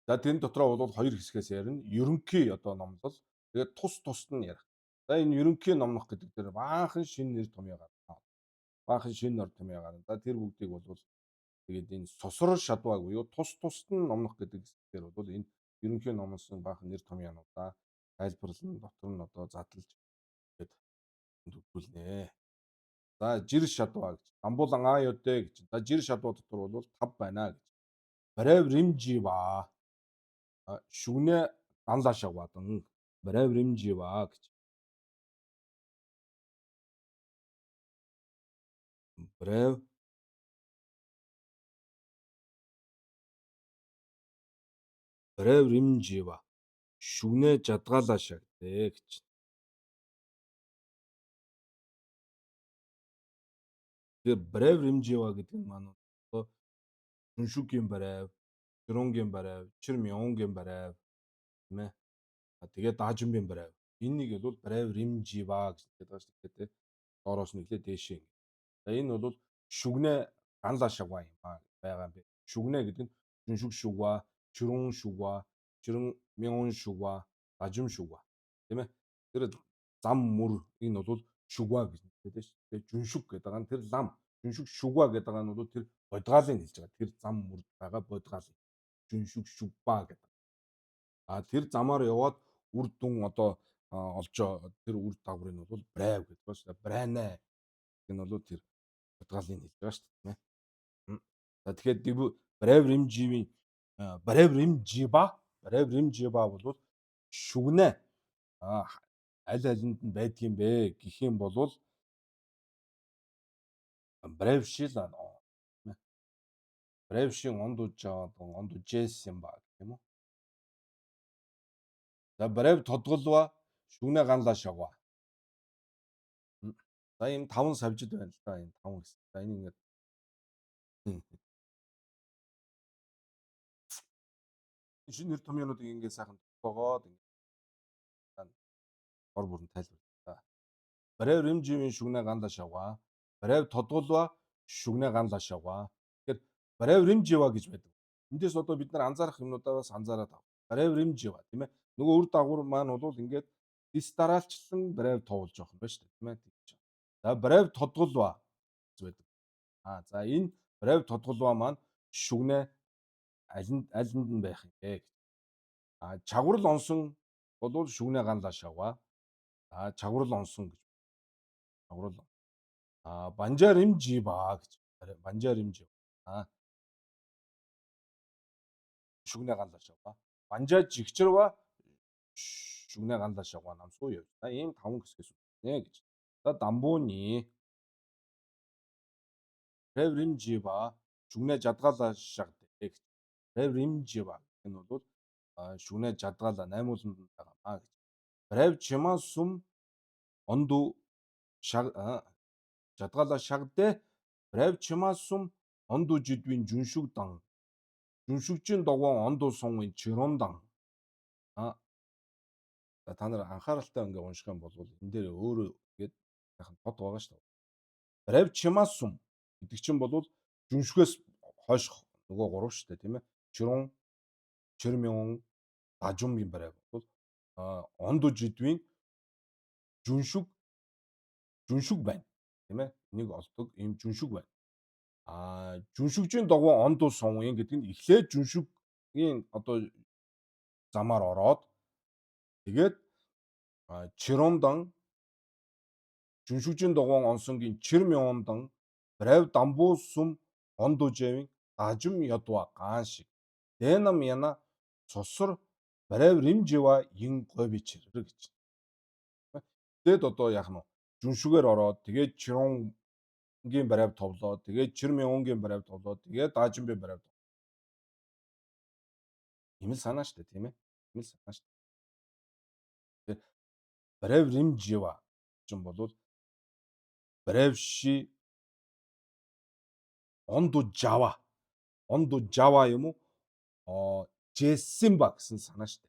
За тэн дотроо бол хоёр хэсгээс ярина. Ерөнхий одоо номлол. Тэгээд тусд нь ярих. За энэ ерөнхий номлох гэдэг дээр баахан шин нэр томьёо гарна. Баахан шин нэр томьёо гарна. За тэр бүгдийг бол тэгээд энэ сосрол шадваа буюу тусд нь номлох гэдэг хэсгээр бол энэ ерөнхий номлосон баахан нэр томьёонуудаа тайлбарлан дотор нь одоо задлж гээд төгөлнэ. За жир шадваа гэж. Амбулан аюудэ гэж. За жир шадваа дотор бол 5 байна гэж. Брайв римжива. Шүгнэ ганлаа шаваадан брайв римжива гэж. Брайв римжива. Шүгнэ жадгаалаа шагтэ гэж. Тэгээ брайв римжива гэдэг нь маань одоо шүншүгийн брайв, чиронгийн брайв, чир мяунгийн брайв тийм ээ. Тэгээд даажмын брайв. Энийг бол брайв римжива гэж хэлдэг байгаа шүү дээ. Доороос нэглээ дээшээ. За энэ бол шүгнэ ганлаа шавгаа юм байгаа юм бэ. Шүгнэ гэдэг нь шүншүг шүгва, чирэн мяун шүгва, даажим шүгва. Тийм ээ. Тэр зам мөр энэ бол шүгва гэж хэлдэг шүү дээ. Жүншүг гэдэг нь тэр лам, жүншүг шүгва гэдэг нь бол тэр бодгаалыг хэлж байгаа. Тэр зам мөрд байгаа бодгаал. Жүншүг шүгва гэдэг. Тэр замаар яваад үр дүн одоо олж тэр үр дагаврыг нь бол брайв гэдэг ба шүү дээ. Брайнэ гэх нь бол тэр бодгаалыг хэлж байгаа шүү дээ. За тэгэхээр брайв римжива бол шүгнэ аль алинд нь байдгийм бэ гэх юм бол брайв шила брайв шин ондужээс юм ба гэх юм уу. За брайв тодголва шүгнэ ганлаа шавгаа. За ийм 5 савжид байна л да энэ 5 хэсэг. За энэ ингээд шинэ нэр томьёонуудыг ингээд сайхан тогтоогоод ингээд гор бүрэн тайлбарлаа. Брайв римживийн шүгнэ ганлаа шавгаа. Брайв тодголва шүгнэ ганлаа шавгаа. Тэгэхээр брайв римжива гэж байдаг. Эндээс одоо бид нар анзаарах юмнуудаа бас анзаараад авах. Брайв римжива тийм ээ. Нөгөө үр дагавар маань бол ингээд дис дараалчлан брайв тоолж явах юм байна шүү дээ тийм ээ. За брайв тодголва гэж байдаг. За энэ брайв тодголва маань шүгнэ алинд нь байх юм бэ. Чагварл онсон бол шүгнэ ганлаа шавгаа. Чагварл онсон гэж. Чагварл. Банжаа римжива гэж. Банжаа римжив. Шүгнэ ганлаа шавгаа. Банжаа жигчрва шүгнэ ганлаа шавгаа намсуу яв. Ийм 5 хэсгээс үзнэ гэж. За дамбууны брайв римжива шүгнэ жадгаалаа шагтэ гэж. Брайв римжива энэ бол шүгнэ жадгаалаа 8 ууланд байгаа гэж. Брайв чимаа сүм онду жадгаалаа шагтэ брайв чимаа сүм онду жидвийн жүншүг дан. Жүншүгчийн догоон онду сунгийн чирондан. За та нар анхааралтай ингээ унших юм бол энэ дээр өөрөө гээд сайхан тод байгаа шүү дээ. Брайв чимаа сүм гэдэг чинь бол жүншгээс хойш нөгөө 3 шүү дээ тийм ээ. Чирон, чирмэн, дажумгийн брайв бол онду жидвийн жүншүг жүншүг байна. Тийм ээ? Энийг олдог ийм жүншүг байна. Жүншүгжийн дагуу ондоо сувын гэдэг нь эхлээд жүншүгийн одоо замаар ороод тэгээд чиромдан жүншүгжийн дагуу онсонгийн чирмёондан брав дамбуу сум ондужевин дажим ядва гааншиг дэнам яна цосор брав римжива ин говичэр гэж. Тэгэд одоо яах нь жүншүгээр ороод тэгээд чиронгийн брав товлоо тэгээд чирмёонгийн брав товлоо тэгээд дажимбын брав имэл санаа штэ тийм ээ. Имэл санаа штэ. Тэгээд брав римжива чинь болвол бревши онду жава юм уу жессимба гэсэн санаа штэ.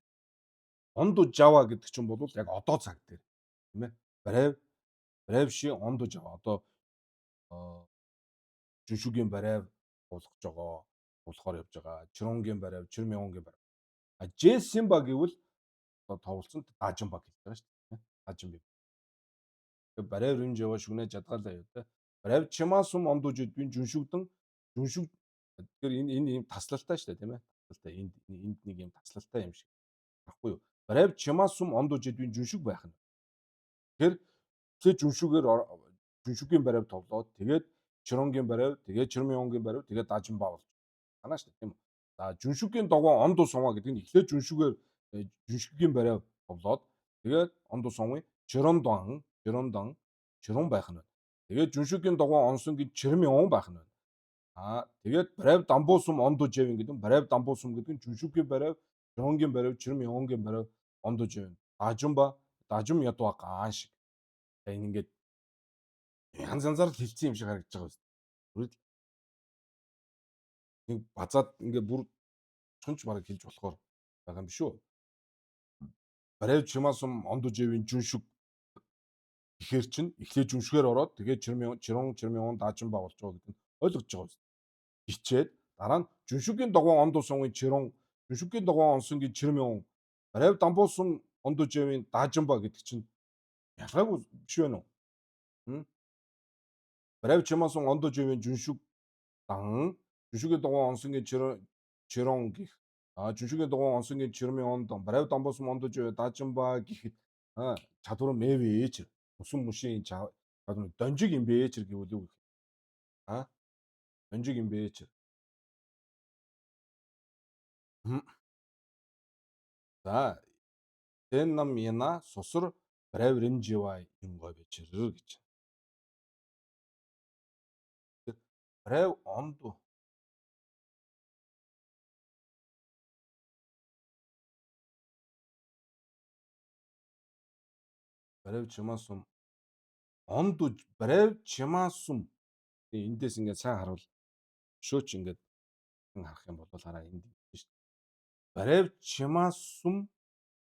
Онду жава гэдэг чинь бол яг одоо цаг дээр тийм ээ. Бревши онду жава одоо жүншүгийн барайв уулгаж байгаа уулахаар явж байгаа. Чиронгийн барайв, чирмёонгийн барайв. Жессимба гэвэл одоо товлцсон дажимба гэж байгаа шүү дээ. Дажимб. Тэгээ барайв рэмж яваа шүнэ жадгаалаа юу те. Барайв чимаасум ондууж идвэн жүншүгдэн жүншүг тэгэхээр энэ ийм таслалтай шүү дээ тийм ээ. Таслалтай энд нэг ийм таслалтай юм шиг. Баггүй юу? Барайв чимаасум ондууж идвэн жүншүг байх нь. Тэгэхээр тэгээ жүншүгийн барайв товлоод тэгээд чиронгийн барайв, тэгээд чирмёонгийн барайв, тэгээд дажимба болж байна шүү дээ тийм үү. За жүншүгийн догоо ондуу сумаа гэдэг нь эхлээд жүншүгийн барайв товлоод тэгээд ондуу сумын чирон байх нь байна. Тэгээд жүншүгийн догоо онсонгийн чирмёон байх нь байна. Тэгээд барайв дамбуу сум ондуу жевин гэдэг нь барайв дамбуу сум гэдэг нь жүншүгийн барайв, чиронгийн барайв, чирмёонгийн барайв ондуу жевин. Дажим ядва гаан шиг. Энэ ингээд янз янзаар л хэлсэн юм шиг харагдаж байгаа биз. Бүрэл нэг базаад ингээд бүр чунч бараг хэлж болохоор байгаа юм биш үү? Барайв чимаасум ондужевийн жүншүг гэхэр чинь эхлээд жүншгээр ороод тэгээд чирмёон дажимба болж байгаа гэдэг нь ойлгож байгаа биз. Хичээд дараа нь жүншүгийн догоо ондуу сумын жүншүгийн догоо онсонгийн чирмёон барайв дамбуу сум ондужевийн дажимба гэдэг чинь ялгаагүй биш байна уу? Барайв чимаасум ондужевийн жүншүгийн догоо онсонгийн чирон гих жүншүгийн догоо онсонгийн чирмёон барайв дамбуу сум ондужевийн дажимба гэхэд чадвар мэвэж усан мушийн донжиг юм бэж гэвэл юу гэх. Донжиг юм бэж. За тэн нам яна сусар барайв римживай юм гой бэж гэж. Барайв ондуу барайв чимаасум барайв чимаасум эндээс ингээд сайн харуул шөөч ингээд харах юм бол хараа энд шүү дээ. Барайв чимаасум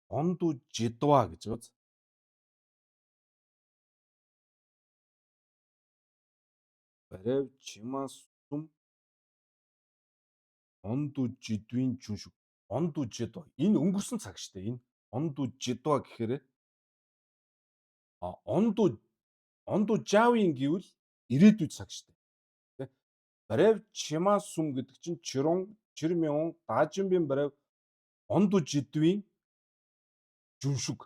онду жидва гэж байгаа. Барайв чимаасум онду жидвийн жүншүг. Онду жидва. Энэ өнгөрсөн цаг шүү дээ. Энэ онду жидва гэхээр онду жавын гэвэл ирээдүйд цаг шүү дээ. Барайв чимаасум гэдэг чинь чирмёон дажимбын барайв онду жидвийн жүншүг.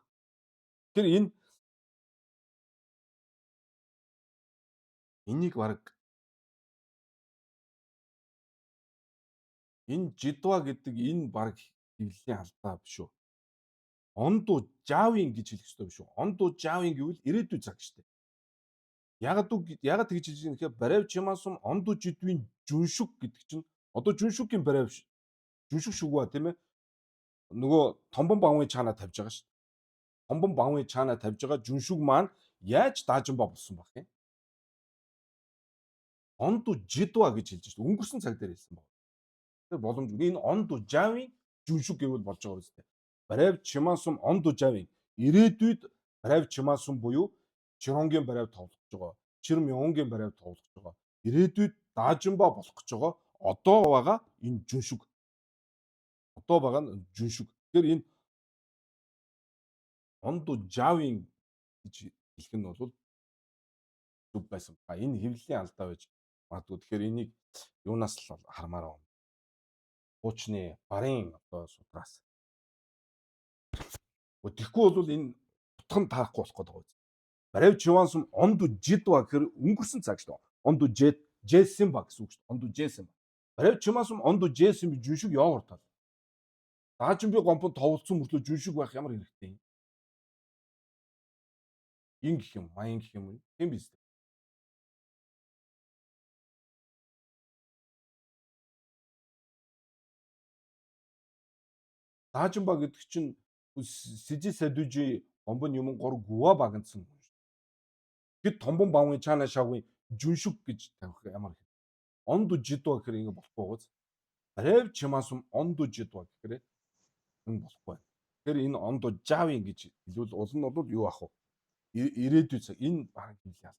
Тэгэхээр энийг баг энэ жидва гэдэг энэ баг хэвлэлийн алдаа биш үү? Онду жавын гэж хэлэх ёстой биш үү? Онду жавын гэвэл ирээдүйд цаг шүү дээ. Ягаад тэгж хэлж байгаа юм гэхээр барайв чимаасум онду жидвийн жүншүг гэдэг чинь одоо жүншүгийн барайв жүншүг шүгва тийм ээ. Нөгөө томбон бавын чаанаа тавьж байгаа шүү дээ. Томбон бавын чаанаа тавьж байгаа жүншүг маань яаж даажимба болсон баг юм? Онду жидва гэж хэлж шүү дээ. Өнгөрсөн цаг дээр хэлсэн баг. Тэр боломжгүй. Энэ онду жавын жүншүг гэвэл болж байгаа үстэй. Барайв чимаасум онду жавын ирээдүйд барайв чимаасум буюу чиронгийн барайв товлож байгаа. Чирмёонгийн барайв товлож байгаа. Ирээдүйд даажимба болох гэж байгаа. Одоо байгаа энэ жүншүг. Одоо байгаа нь жүншүг. Тэгэхээр энэ онду жавын гэж хэлэх нь бол зүг байсан. Энэ хэвлэлийн алдаа байж магадгүй. Тэгэхээр энийг юунаас л хармаар байна. Хуучны барын одоо судраас. Тэгэхгүй бол энэ утга нь таарахгүй болох гэдэг байна. Барев Чивансум онду жидва гэхээр өнгөрсөн цаг шүү дээ. Онду жэсимба гэсэн үг шүү дээ. Онду жэсимба. Барев Чивансум онду жэсимби жүншиг явууртал. Даажин би гомпон товолцсон мөртлөө жүншиг байх ямар хэрэгтэй юм. Ин гэх юм, маян гэх юм. Тийм биз дээ. Даажинба гэдэг чинь Сижи Садужи гомбон юм гор гуа багандсан. Хэд томбон бавын чаана шавын жүншиг гэж тавих ямар хэрэг. Онду жидва гэхээр ингэ болохгүй гоц. Барев Чивансум онду жидва гэхээр энэ болохгүй. Тэгэхээр энэ онду жавин гэж хэлвэл уул нь бол юу ах вэ? Ирээдүйн цаг энэ баг хэлээ.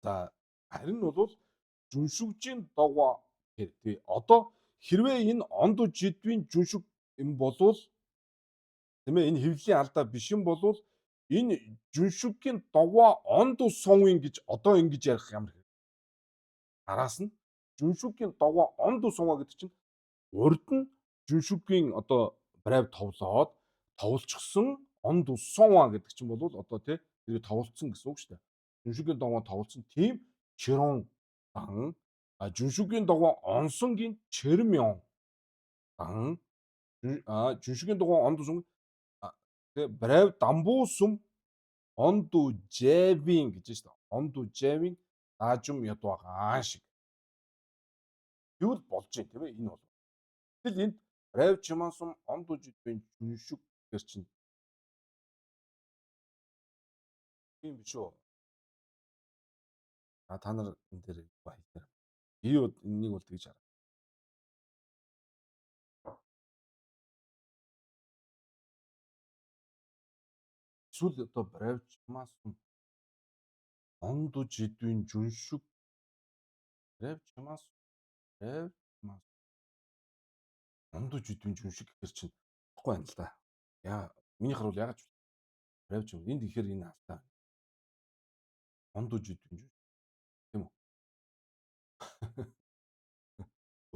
За харин нь бол жүншүгжийн догоо тий одоо хэрвээ энэ онду жидвийн жүншиг юм болвол тийм ээ энэ хэвлэлийн алдаа биш юм болвол энэ жүншүгийн догоо онду сонвын гэж одоо ингэж ярих ямар хэрэг. Араас нь жүншүгийн догоо онду сонва гэдэг чинь урд нь жүншүгийн одоо брайв товлоод товлчихсон онду сонва гэдэг чинь бол одоо тий тэр товлцсон гэсэн үг шүү дээ. Жүншүгийн догоо товлцсон тийм чирон дан жүншүгийн догоо онсонгийн чэрмyon дан жүншүгийн догоо онду сон тэгээ брайв дамбуусум онду жэвин гэж шүү дээ. Онду жэвин даажум ядвагаан шиг. Тэгвэл болж юм тийм ээ энэ бол. Тэгэл энд брайв Чивансум онду жидвийн жүншиг гэр чинь тийм биш үү? Та нар энэ дээр баялаа. Би энийг бол тэгж хараа. Эсвэл одоо брайв Чивансум онду жидвийн жүншиг брайв Чивансум онду жидвийн жүншиг гэхэр чинь баггүй байна л да. Миний харуул ягаад ч брайв Чивансум энд ихээр энэ алдаа. Онду жидвийн жүншиг тийм үү?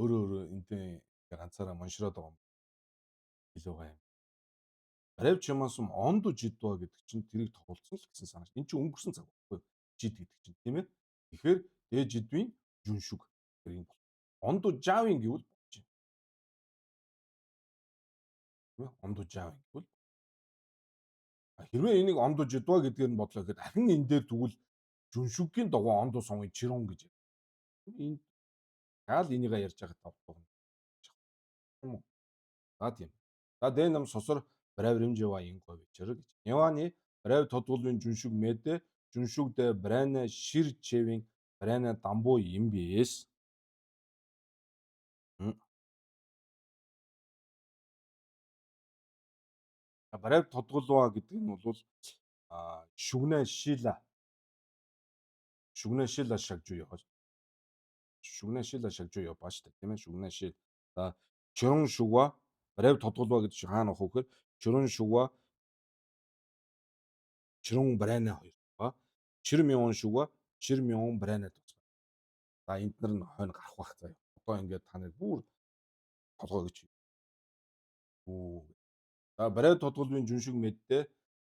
Өөрөө энтэй ганцаараа моншроод байгаа юм. Илүү юм. Брайв Чивансум онду жидва гэдэг чинь тэрийг тоглолцсон л гэсэн санаач. Энд чинь өнгөрсөн цаг байхгүй жид гэдэг чинь тийм ээ. Тэгэхээр дээд жидвийн жүншиг гэх юм бол онду жавин гэвэл болж байна. Онду жавин гэвэл хэрвээ энийг онду жидва гэдгээр нь бодлоо гэхэд дахин энэ дээр тэгвэл жүншигийн догоо онду сонгийн чирон гэж. Энд яал энийгээ ярьж байгаа тавтал. Тийм үү? За тийм. За дэ нам сосор брайв римжева инго вечер гэж. Яваны брайв тодгуулын жүншиг мэдэ жүншигдэ брайна шир чевин брайна дамбуу юм бис. Брайв тодгуулва гэдэг нь бол шүгнэ шила шагжуу яваа. Шүгнэ шила шагжуу яваа шүү дээ. Тийм ээ шүгнэ шил. За чирон шугва брайв тодгуулва гэдэг чинь хаана ах вэ гэхээр чирон шугва чирон брайна хоёр ба чирмyon шугва чирмyon брайна тусна. За энд нар нь хойно гарах байх заяа. Одоо ингээд та нар бүр толгой гэж. За брайв тодгуулын жүншиг мэддэ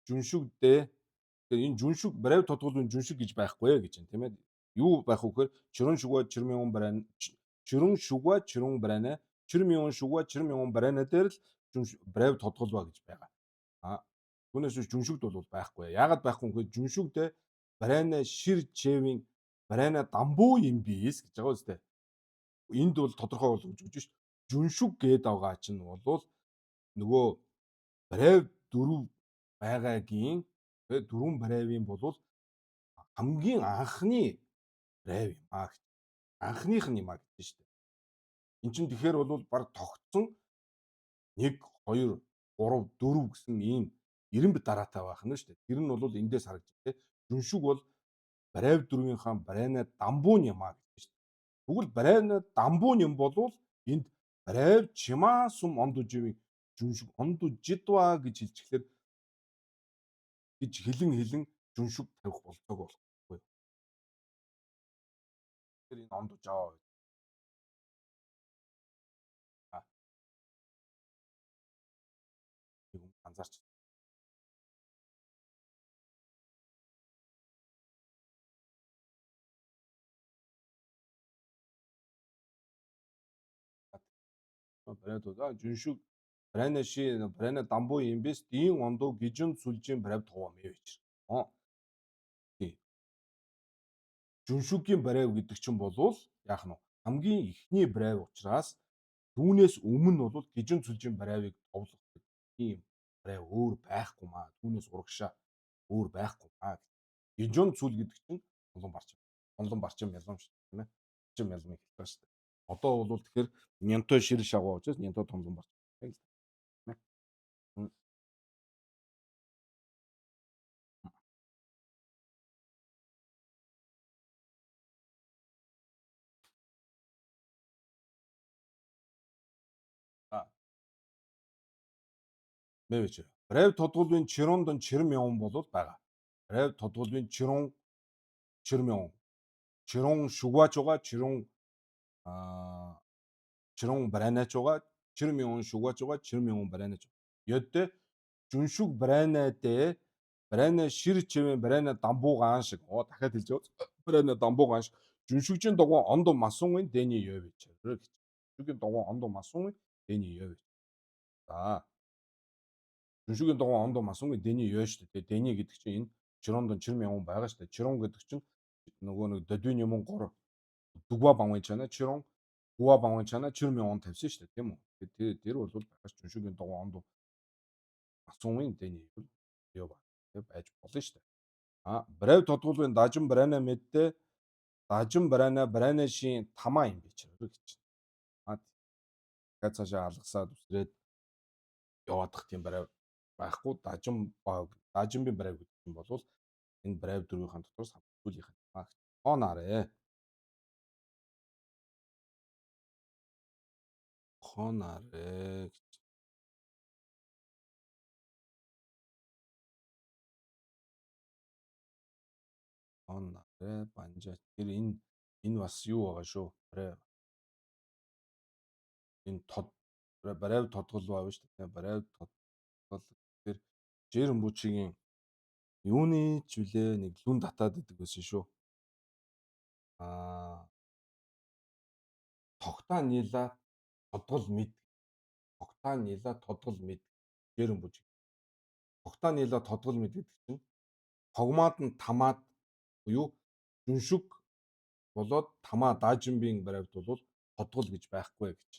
жүншигдэ тэгэхээр энэ жүншиг брайв тодгуулын жүншиг гэж байхгүй гэж байна тийм ээ. Юу байх вэ гэхээр чирон шугва чирмyon брайна чирон шугва чирон брайна чирмyon шугва чирмyon брайна дээр л брайв тодгуулва гэж байгаа. Түүнээс биш жүншигд бол байхгүй. Яагаад байхгүй вэ гэхээр жүншигдэ брайна шир чевийн брайна дамбуу юм бис гэж байгаа үстэй. Энд бол тодорхой болгож өгч шүү. Жүншиг гээд байгаа чинь бол нөгөө брайв дөрөв байгаагийн дөрвөн брайвын бол хамгийн анхны брайв юм аа. Анхных нь юм аа гэж шүү дээ. Эн чинь тэгэхээр бол баг тогтсон 1 2 3 4 гэсэн ийм 90 дараатай байх нь шүү дээ. Тэр нь бол эндээс харагдчих тийм. Жүншиг бол брайв дөрвийнхаа брайна дамбуу юм аа гэж шүү дээ. Тэгвэл Брайна дамбуу юм болвол энд Брайв чимаасум ондуживing жүншиг ондужидва гэж хэлчихлээр гэж хэлэн жүншиг тавих болцоог болохгүй. Тэр энэ ондуж аваа гэж. Нэг юм анзаарч. Брайдуда жүншиг Брайна ши Брайна дамбуу юм бис дийн ондоо гижин сүлжийн Брайв товоо мэвч. Тий. Жүншүгийн Брайв гэдэг чинь болвол яах нь хамгийн ихний Брайв учраас түүнээс өмнө бол гижин сүлжийн Брайвыг товлох тийм Брайв өөр байхгүй маа. Түүнээс урагшаа өөр байхгүй маа. Гижин сүл гэдэг чинь улан барчим. Улан барчим ялам шүү дээ, тийм ээ. Барчим ялмыг хэлдэг шүү дээ. Одоо бол тэгэхээр нянтой шир шагуу учраас нянтой томлон барчим гэх юм. Мэвч. Брайв тодгуулын чирондон чирмяун болол байгаа. Брайв тодгуулын чирмяун. Чирон шугаач байгаа, чирон Брайнач байгаа, чирмяун шугаач байгаа, чирмяун Брайнач. Ёдтэй жүншүг Брайнатэй Брайна шир чивэн Брайна дамбуугаан шиг. Дахиад хэлж яваа. Брайна дамбуугаан шиг. Жүншүгчийн догоо ондо масуун дэний ёвч. Жүншүгийн догоо ондо масуун дэний ёвч. За. Жүншүгийн догоо ондо масуун дэний ёв шүү дээ. Дэний гэдэг чинь энэ чирондон чирмяун байгаа шүү дээ. Чирон гэдэг чинь нөгөө нэг додвин юм гор дугва бамын чана чирон гуа бамын чана чирмяун тавьсан шүү дээ, тийм үү? Тэр бол багш жүншүгийн догоо ондо масуун дэний ёв байж болно шүү дээ. Брайв тодгуулын дажин Брайна мэддээ дажин Брайна шин тамаа юм биш гэж. Тэгэхээр цаашаа алгасаад үсрээд яваадах тийм Брайв байхгүй дажин би Брайв гэдэг юм бол энэ Брайв дөрвийн дотор самтгуулийнх нь хоонаарэ. Хоонаарэ гэж. Хоонаарэ банжаач. Тэр энэ бас юу байгаа шүү. Брайв. Энэ Брайв тодгол баав шүү дээ. Брайв тодгол тэр Жирэн бүчигийн юуны ч үлээ нэг лүн татаад идэг байсан шүү. Тогтаа нийла тодгол мэд. Тогтаа нийла тодгол мэд. Жирэн бүчиг. Тогтаа нийла тодгол мэд гэдэг чинь тогмаад нь тамаад буюу жүншүг болоод тамаа даажинбийн Брайвд бол тодгол гэж байхгүй гэж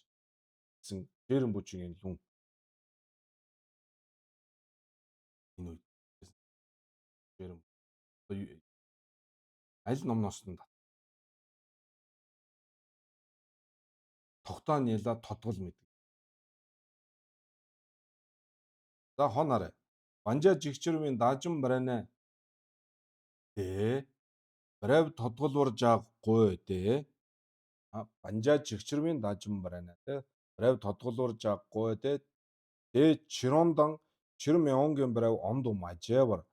гэсэн Жирэн бүчигийн лүн. Энэ үед Жирэн аль номноос нь тогтоо нийла тодгол мэд. За хоонаарэ. Банжаа жигчрмийн даажин Брайна Брайв тодголвор жааггүй дээ. Банжаа жигчрмийн даажин Брайна те. Брайв тодголвор жааггүй дээ. Чирондан чирмяунгийн Брайв онду мажевар.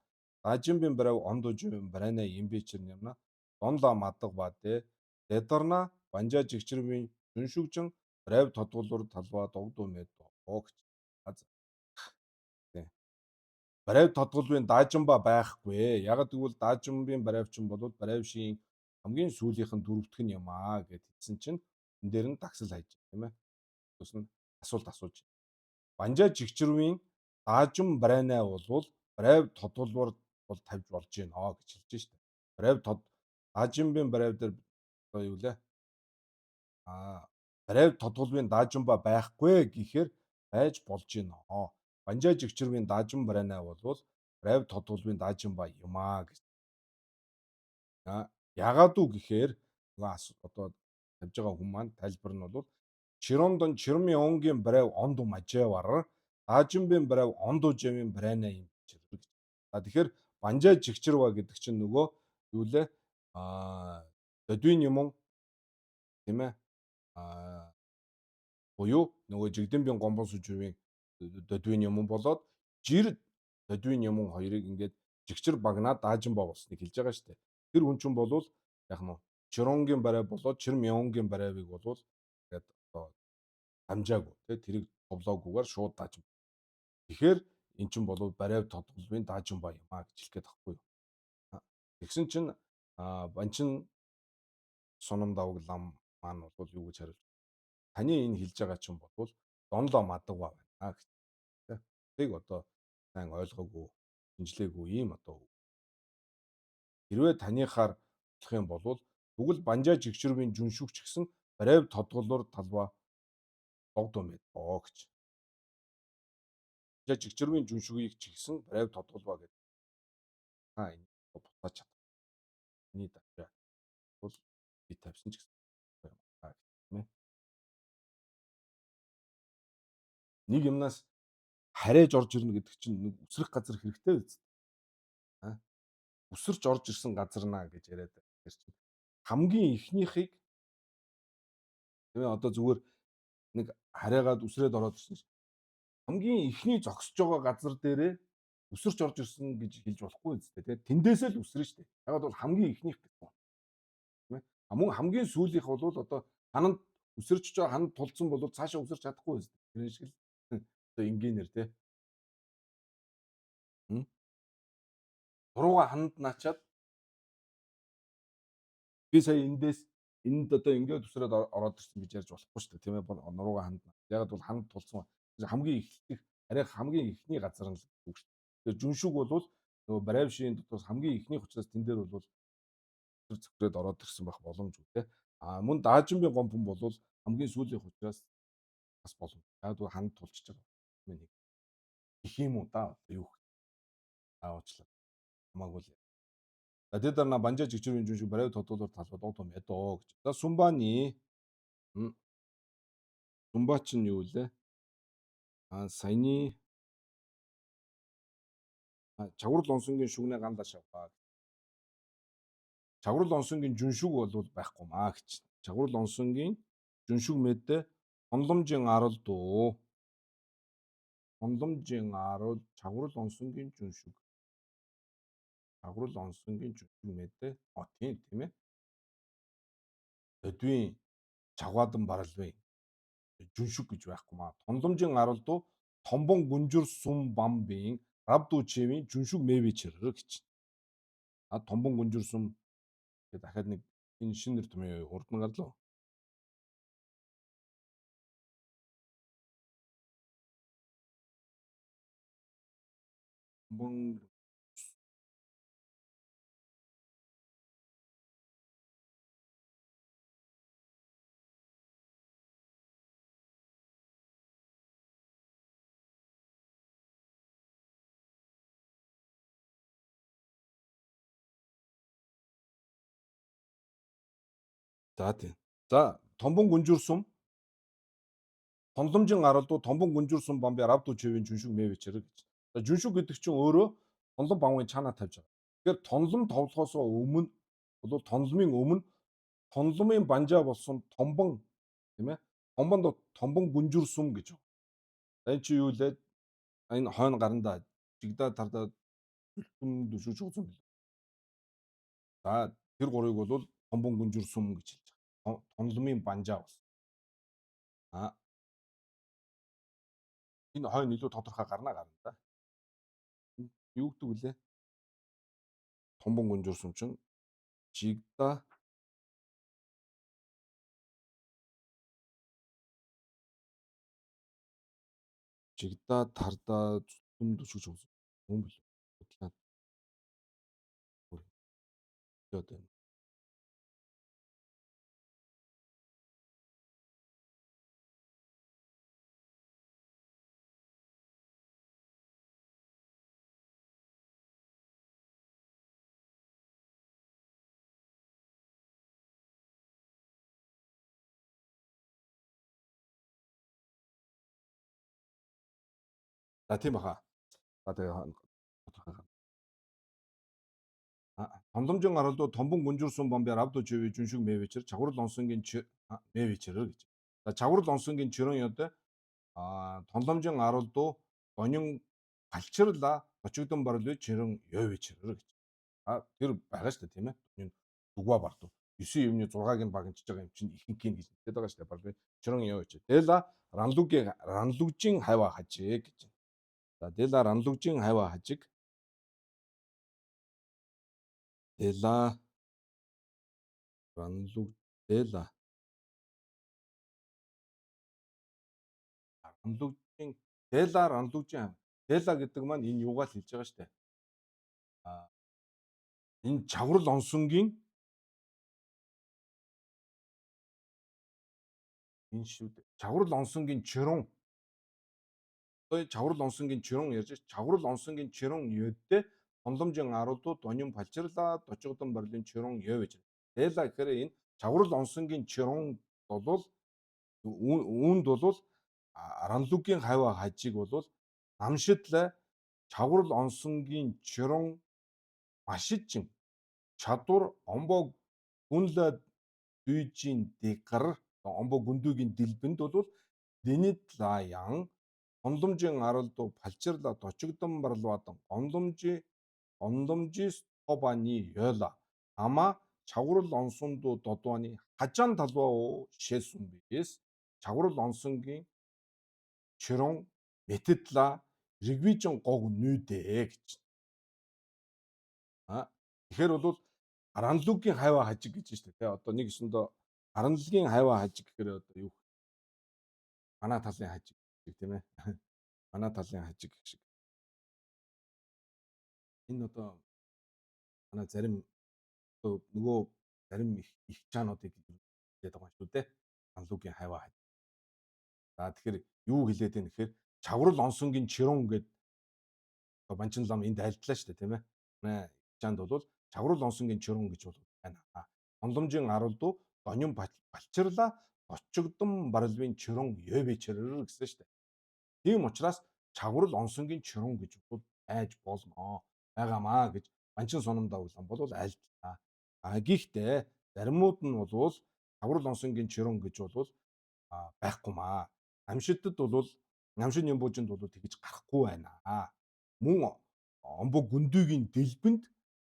Даажинбин Брайв онду живэн Брайна имбичэр юмна. Донла мадаг ба дээ. Дэдарна банжаа жигчрмийн жүншүгжин Брайв тодголвор талбаа догдуу мэд огч. Брайв тодголвын даажинба байхгүй. Яг тэгвэл даажинбын Брайв чинь бол Брайв шийн хамгийн сүүлийнх нь дөрөвдөх нь юм гэд хэлсэн чинь энэ дээр нь тагсал хайж байна, тийм ээ. Тэс нь асуулт асууж. Банжаа жигчрвийн даажин Брайна бол Брайв тодголвор бол тавьж болж гинэ гэж хэлж штэ. Брайв даажинбын Брайв дээр юу лээ? Брайв тодголвын даажинба байхгүй гэхээр байж болж гинэ. Банжаа жигчрвийн даажин Брайна бол Брайв тодголвын даажинба юмаа гэж. Ягаад уу гэхээр одоо тавьж байгаа хүмүүс маань тайлбар нь бол Чирондон чирмяунгийн Брайв онду мажевар даажинбын Брайв онду жавын Брайна юм гэж. Тэгэхээр банжаа жигчрва гэдэг чинь нөгөө юу лээ? Додвин юм тийм ээ. Аа буюу нөгөө жигдэмбийн гомбон сүжүүрийн додвийн юм болоод жир додвийн юм хоёрыг ингээд жигчэр багнаа даажин боо болсныг хэлж байгаа шүү дээ. Тэр хүн чинь болвол яг нь Чиронгийн барай болоод Чир Мяонгийн барайвыг болвол ингээд одоо дамжаагүй тий тэрийг товлоогүйгээр шууд даажин. Тэгэхээр эн чинь болвол барайв тодголбын даажин ба юм а гэж хэлэх гээд байхгүй юу. Тэгсэн чинь банчин сунам давг лам маань бол юу гэж хариулж таны энэ хэлж байгаа чинь болвол донлоо мадагва байна гэж тий. Тэрийг одоо сайн ойлгоогүй, шинжлээгүй ийм одоо хэрвээ таныхаар болох юм бол тэгвэл банжаа жигчрийн жүншүгч гэсэн барайв тодголоор талбай догдсон байд оо гэж. Банжаа жигчрийн жүншүгийг ч гэсэн барайв тодголбоо гэдэг. Энэ бутаач чадны дачаа бол би тавьсан ч гэсэн юм тийм ээ. Нэг юмнаас харээж орж ирнэ гэдэг чинь нэг үсрэх газар хэрэгтэй биз. Үсэрч орж ирсэн газар наа гэж яриад байна. Тэр чинь хамгийн ихнийхийг тийм ээ одоо зүгээр нэг хараагаад үсрээд ороод ирсэн чинь хамгийн ихний зогсож байгаа газар дээрээ үсэрч орж ирсэн гэж хэлж болохгүй үстэй тийм тэндээсээ л үсрэн штэ. Ягаад бол хамгийн ихнийх гэсэн тийм ээ. Мөн хамгийн сүүлийнх бол одоо хананд үсэрч байгаа хананд тулцсан бол цаашаа үсэрч чадахгүй үстэй. Тэр шиг л одоо энгийнээр тийм. Нурууга хананд наачаад би сая эндээс энд одоо ингээд үсрээд ороод ирсэн гэж ярьж болохгүй шүү дээ тийм ээ нурууга ханд. Яг бол ханд тулсан хамгийн их арай хамгийн ихний газар нь л үг шүү дээ. Тэгэхээр жүншүг бол нөгөө барайвшийн дотроос хамгийн ихнийх учраас тэн дээр бол зүгрээд ороод ирсэн байх боломжгүй тийм. Мөн даажинбын гомбон бол хамгийн сүүлийнх учраас бас болно. Яг бол ханд тулчж байгаа. Миний их юм уу да юу уучлаа. Хамаагүй л. Тэд нар банжаа жигчрийн жүншүг барайв тодуулаар талбай догдсон мэдөө гэж. За сумбаны сумба чинь юу вэ? Саяны чаврал онсонгийн шүгнээ гандаа шавхаа. Чаврал онсонгийн жүншүг бол байхгүй маа гэж. Чаврал онсонгийн жүншүг мэдээ хонломжийн арал дөө. Хонломжийн арал чаврал онсонгийн жүншүг. Чаврал онсонгийн жүншүг мэдээ. Тийм ээ. Өдвийн чавгаадан баралвын жүншүг гэж байхгүй маа. Тонломжийн арал дөө томбон гүнжир сум бамбын равдуучевийн жүншүг мэвичэр гэж. Томбон гүнжир сум гэдэг дахиад нэг энэ шинэ нэр томьёо урд нь гарлаа. Томбон За тийм. За томбон гүнжир сум тонломжийн аралдуу томбон гүнжир сум бамби равдуучевийн жүншүг мэвичэр гэж. За жүншүг гэдэг чинь өөрөө тонлом бамгийн чанаа тавьж байгаа. Тэгэхээр тонлом товлохоос өмнө бол тонломын өмнө тонломын банжаа болсон томбон тийм ээ. Томбонд томбон гүнжир сум гэж байна. Энэ чи юу лээ? Энэ хойно гарандаа жигдаа тардаа дүшүүж үзэн бил. За тэр гурыг бол томбон гүнжир сум гэж хэлж байгаа. Тонломын банжаа болсон. Энэ хойно илүү тодорхой гарна да. Юу гэдэг вүлээ? Томбон гүнжир сум чинь жигдаа тардаа зүтгэн дүшүүж үзэн. Юм бил. Бодлоо. Одоо за тийм баха. За тэгээ Томдомжийн гаралдуу томбон гүнжүүрсэн бомбяар авд үживэ жүншиг мэвэчэр чагвар лонсонгийн мэвэчэр гэж. За чагвар лонсонгийн чирэн ёд томдомжийн гаралдуу донин галчирла очигдон барл чирэн ёвэчэр гэж. Тэр байгаа шүү дээ тийм ээ. Энэ дүгва бартуу. 9 юмны 6-ыг нь багчиж байгаа юм чинь ихэнх нь хэлээд байгаа шүү дээ. Барл чирэн ёвэчэр. Дела ранлугжийн хайва хажиг гэж. За дела ранлугжийн хайва хажиг. Дела ранлуг дела ранлугжийн дела ранлугжийн дела гэдэг маань энэ юугаар хэлж байгаа шүү дээ. Энэ чаврал онсонгийн энэ шүү дээ. Чаврал онсонгийн чирэн чаврал онсонгийн чирэн ярьж чаврал онсонгийн чирэн ёдтэй томломжийн аруулдууд донин палчирлаа дочигдон барилын чирэн ёвэж. Дела гэхээр энэ чаврал онсонгийн чирэн бол үүнд бол ранлугийн хайва хажиг бол намшидлаа чаврал онсонгийн чирэн машижин чадвар омбоо гүнлэ дүйжийн дэгэр омбоо гүндүүгийн дэлбэнд бол дэнэт лаян гомдомжийн аралдуу палчирла дочигдон барлуудан гомдомжис тобаны ёла ама чаврал онсондуу додооны хажаан талбаа шээсүн бис чаврал онсонгийн чирэн метэтла ригвижин гог нүүдээ гэж. Тэгэхээр бол аранлугийн хайва хажиг гэж байна шүү дээ. Одоо нэг өсөндөө аранлгийн хайва хажиг гэхээр одоо юу? Манай талын хажиг гэх тийм ээ. Манай талын хажиг гэх шиг. Энэ одоо манай зарим нөгөө зарим их чаануудыг хэлээд байгаа юм шүү дээ. Аранлугийн хайва хажиг. За тэгэхээр юу хэлээд байна гэхээр чаврал онсонгийн чирэн гэдэг банчин лам энд альтлаа шүү дээ тийм ээ. Манай чаанд бол чаврал онсонгийн чирэн гэж бол байна. Гомдомжийн аралдуу донин балчирла очигдон барилвын чирэн ёвэчрэр гэсэн шүү дээ. Тийм учраас чаврал онсонгийн чирэн гэж бол айж болно байгаамаа гэж банчин сономд авлан бол альтлаа. Гэхдээ заримуд нь бол чаврал онсонгийн чирэн гэж бол байхгүй маа. Намшидд бол намшин юм буужинд бол тэгж гарахгүй байна. Мөн омбо гүндүүгийн дэлбэнд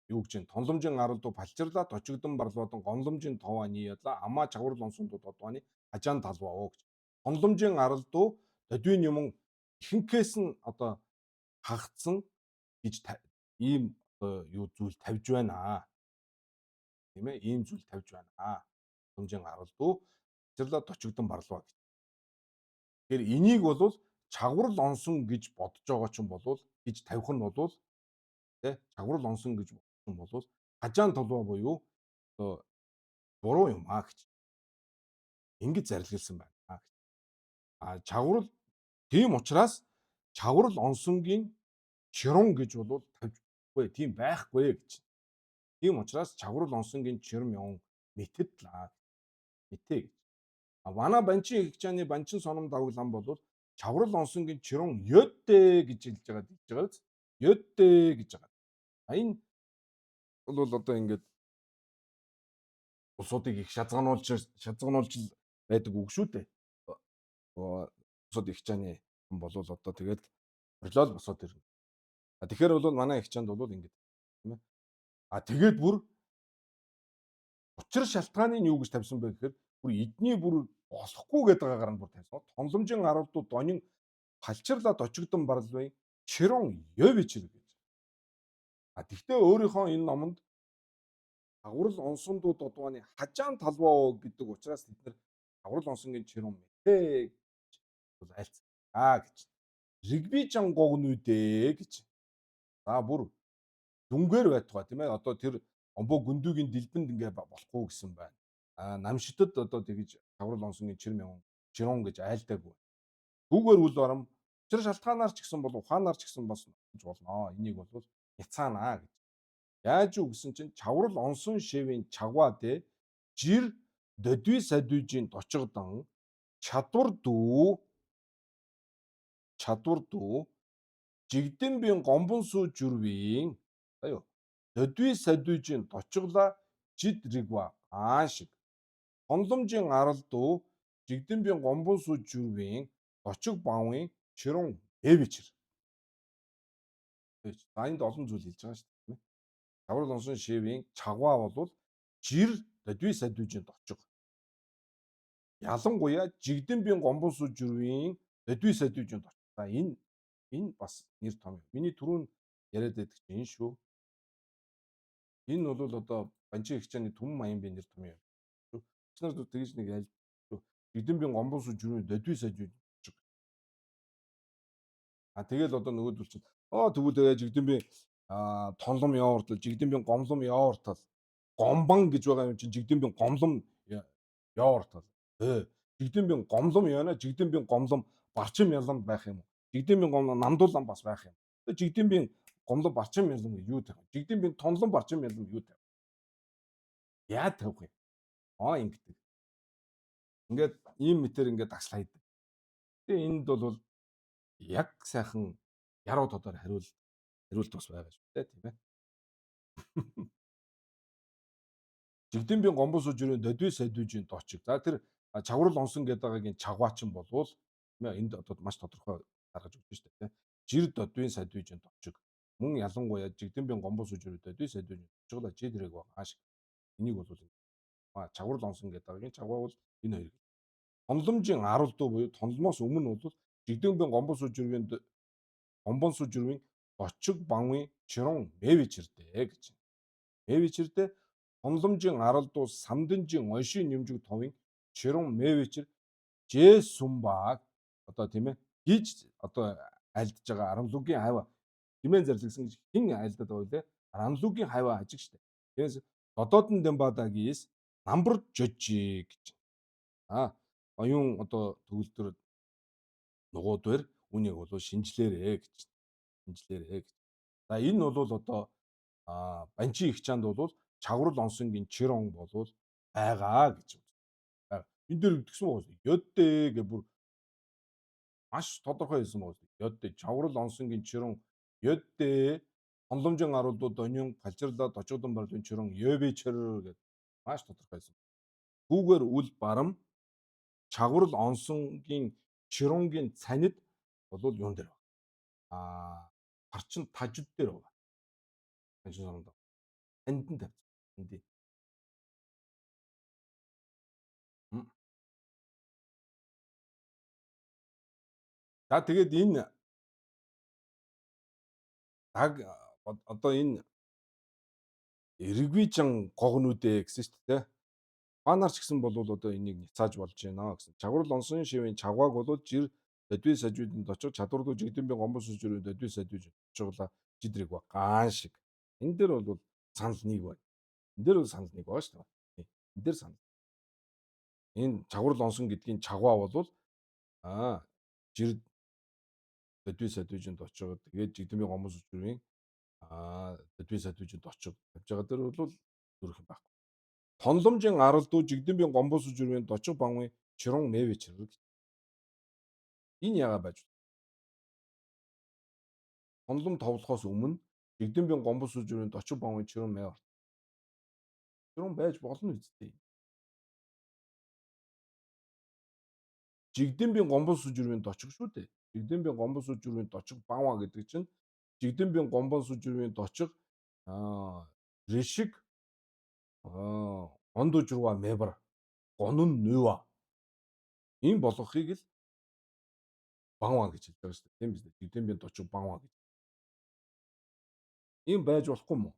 юу гэж чинь тонломжийн аралдуу палчирлаа дочигдон барлуудан гонломжийн товааны яла амаа чаврал онсондууд одооны хажаан талбаа гэж. Гонломжийн аралдуу додвийн юм ихэнхээс нь одоо хагацсан гэж ийм юу зүйл тавьж байна. Тийм ээ, ийм зүйл тавьж байна. Гонломжийн аралдуу палчирлаа дочигдон барлуу гэж. Тэгэхээр энийг бол чаврал онсон гэж бодож байгаа ч юм бол гэж тавих нь бол тэ чаврал онсон гэж бодсон бол хажаан толгой буюу одоо буруу юм гэж. Ингэж зарлигласан байна гэж. Чаврал тийм учраас чаврал онсонгийн чирэн гэж бол тавьжгүй тийм байхгүй гэж. Тийм учраас чаврал онсонгийн чирэн юм мэтэдлаа мэтэ гэж. Манай банчин хэгчааны банчин сономд дагуулсан бол чаврал онсонгийн чирэн ёдтэй гэж хэлж байгаа биз? Ёдтэй гэж байгаа. Энэ бол одоо ингээд улсуудыг их шазгануулж байдаг үг шүү дээ. Улсууд их чааны хүн бол одоо тэгээд орлол босоод ирнэ. Тэгэхээр бол манай их чаанд бол ингээд тийм ээ. Тэгээд бүр учир шалтгааны нь юу гэж тавьсан бэ гэхээр бүр эдний бүр болохгүй гэдэг байгаагаар нь бүр тавьсан. Тонломжийн аралдуу донин палчирлаад очигдон барлвын чирэн ёвичэр гэж. Тэгтээ өөрийнхөө энэ номонд агуурл онсондууд одооны хажаан талбаа гэдэг учраас бид нар агуурл онсонгийн чирэн мэтэ бол альцгаа гэж. Ригвижан гогнүүдээ гэж. За бүр дүнгээр байтугай тийм ээ. Одоо тэр омбоо гүндүүгийн дэлбэнд ингээ болохгүй гэсэн байна. Намшидд одоо тэгж агуурл онсонгийн чирэн гэж айлдаагүй. Түүгээр үл ором учир шалтгаанаар ч гэсэн бол ухаанаар ч гэсэн бас гэж болно. Энийг бол няцаанаа гэж. Яаж юу гэсэн чинь чаврал онсон шивийн чагваа дэ жир додви садвижийн дочигдон чадвар дүү жигдэн бийн гомбон сүү жүрвийн аюу Төдий садуйжийн дочгола жид ригва аашиг. Хонломжийн аралдуу жигдэмбийн гомбон сууж жүрвийн дочиг баавын чирэн эвичэр. За энд олон зүйл хэлж байгаа шүү дээ. Чаврал онсон шивийн чагваа болвол жир төдий садуйжийн дочиг. Ялангуяа жигдэмбийн гомбон сууж жүрвийн төдий садуйжийн дочиг. За энэ бас нэр том юм. Миний түрүүн яриад байдаг чинь энэ шүү. Энэ бол одоо банчин хичээний түмэн маян би нэр том юм. Ч нар тэгж нэг аль жигдэмбийн гомбон сууж жүрвийн төдий садуйжийн дочиг. Тэгэл одоо нөгөөдөл чинь тэгвэл жигдэмбийн тонлом яваартал жигдэмбийн гомлом яваартал гомбан гэж байгаа юм чинь жигдэмбийн гомлом яваартал жигдэмбийн гомлом яана жигдэмбийн гомлом барчим ялам байх юм уу? Жигдэмбийн гомлом намдуулан бас байх юм. Жигдэмбийн гомлом барчим ялам юу тавих? Жигдэмбийн тонлом барчим ялам юу тавих? Яа тавих юм? Ингэдэг. Ингээд ийм мэтэр ингээд дагсал хайдаг. Тэгээ энд бол яг сайхан яруу тодор хариулт бас байгаа шүү дээ, тийм ээ. Жигдэмбийн гомбон сууж өрөө төдий садуйжийн дочиг. За тэр чаврал онсон гэдэг байгаагийн чагваачин болвол энд одоо маш тодорхой гаргаж өгч шүү дээ, тийм. Жир төдий садуйжийн дочиг. Мөн ялангуяа жигдэмбийн гомбон сууж өрөө төдий садуйжийн дочиглоо жидрэг байгаа ш. Энийг бол чаврал онсон гэдэг байгаагийн чагваа бол энэ хоёр. Тонломжийн аралдуу буюу тонломоос өмнө бол жигдэмбийн гомбон сууж өрөөний дочиг баавын чирэн мэвичэрдээ гэж. Мэвичэрдээ тонломжийн аралдуу самданжийн ойшийн нэмжиг товын чирэн мэвичэр жэсүмбаг одоо тийм ээ гэж одоо альдж байгаа арамлуугийн хаваа хэмээн зарлагдсан гэж хэн альдаад байгаа вэ? Арамлуугийн хаваа хажиг штэ. Тэгээс додоодон Дембадагис намбар жожи гэж. Оюун одоо төгөлдөр нугуудвэр үнийг бол шинжлээрээ гэж. Шинжлээрээ гэж. За энэ бол одоо банчин их чанд бол чаврал онсонгийн чирэн болвол байгаа гэж байна. Энэ дээр тэгсэн байгаа. Ёддэ гэ бүр маш тодорхой хэлсэн байгаа. Ёддэ чаврал онсонгийн чирэн ёддэ хонломжийн аралдууд онин палчирлаад очигдон барлын чирэн ёбичэр гэдэг маш тодорхой хэлсэн. Түүгээр үл барам чаврал онсонгийн чирэнгийн цанид бол юун дээр байна? Парчин тажид дээр байна. Парчин сонгонд. Таньд нь тавьсан. Энд. За тэгээд энэ одоо энэ эрэгвижин гогнүүдээ гэсэн шүү дээ. Манаар ч гэсэн бол одоо энийг няцааж болж байна гэсэн. Чаврал онсон шивийн чавгааг бол жир төдий сажууданд очиж чадварлуу жигдэмбийн гомбон сууж өрөө төдий сажууж очиглаа жидрэг ба гаан шиг. Энэ дээр бол санал нэг байна. Энэ дээр бол санал нэг байна шүү дээ. Энэ дээр санал. Энэ чаврал онсон гэдгийн чавгаа бол жир төдий сажууданд очиж тэгээд жигдэмбийн гомбон сууж өрөөний төдий сажууданд очиж тавьж байгаа дээр бол зүрх юм байхгүй. Тонломжийн аралдуу жигдэмбийн гомбон сууж өрөөний дочиг баавын чирэн мэвичэр. Энэ яагаад байж вэ? Тонлом товлохоос өмнө жигдэмбийн гомбон сууж өрөөний дочиг баавын чирэн мэв. Чирэн байж болно үстэй. Жигдэмбийн гомбон сууж өрөөний дочиг шүү дээ. Жигдэмбийн гомбон сууж өрөөний дочиг бааваа гэдэг чинь жигдэмбийн гомбон сууж өрөөний дочиг решиг ондожрва мэбар гонун нүва ийм болгохыг л бааваа гэж хэлдэг шүү дээ. Тийм биз дээ. Жигдэмбийн дочиг бааваа гэж. Ийм байж болохгүй юм уу?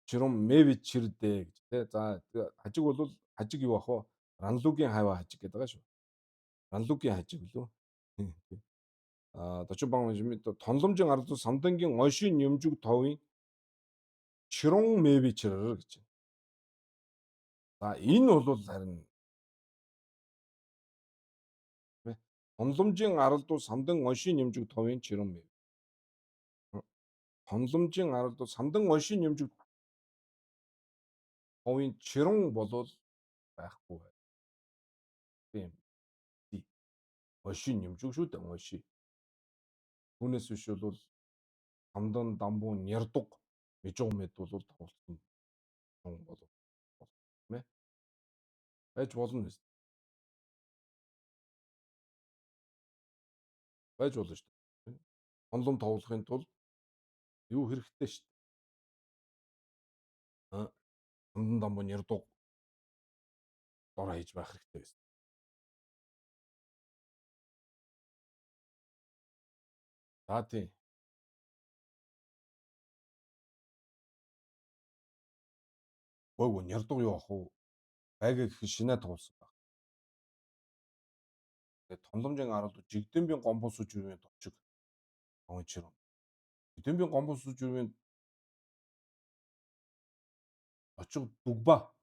Чирэн мэвичэрдээ гэж тий. За хажиг бол хажиг юу ах вэ? Ранлуугийн хаваа хажиг гэдэг байгаа шүү. Ранлуугийн хажиг лөө. Дочиг баавын тонломжийн аралдуу самдангийн ойшийн нэмжиг товын чирэн мэвичэр гэж. За энэ бол харин тонломжийн аралдуу самдан ойшийн нэмжиг товын чирэн мэв. Тонломжийн аралдуу самдан ойшийн нэмжиг товын чирэн болвол байхгүй бай. Тийм. Ойшийн нэмжиг шүү дээ. Ойшийн. Түүнээс биш бол самдан дамбуу нярдаг мижуу мэд бол тоглосон юм болов тийм ээ. Байж болно шүү дээ. Байж болно шүү дээ. Онлон тоглохын тулд юу хэрэгтэй шүү дээ. Самдан дамбуу нярдаг дор хийж байх хэрэгтэй байсан. За тийм. Гойгоо нярдаг юу ах уу? Байга гэх шинэ тоглосон баг. Тэгээд томломжийн арал жигдэмбийн гомбос жүрийн товчиг аван чир. Жигдэмбийн гомбос жүрийн очиг дугба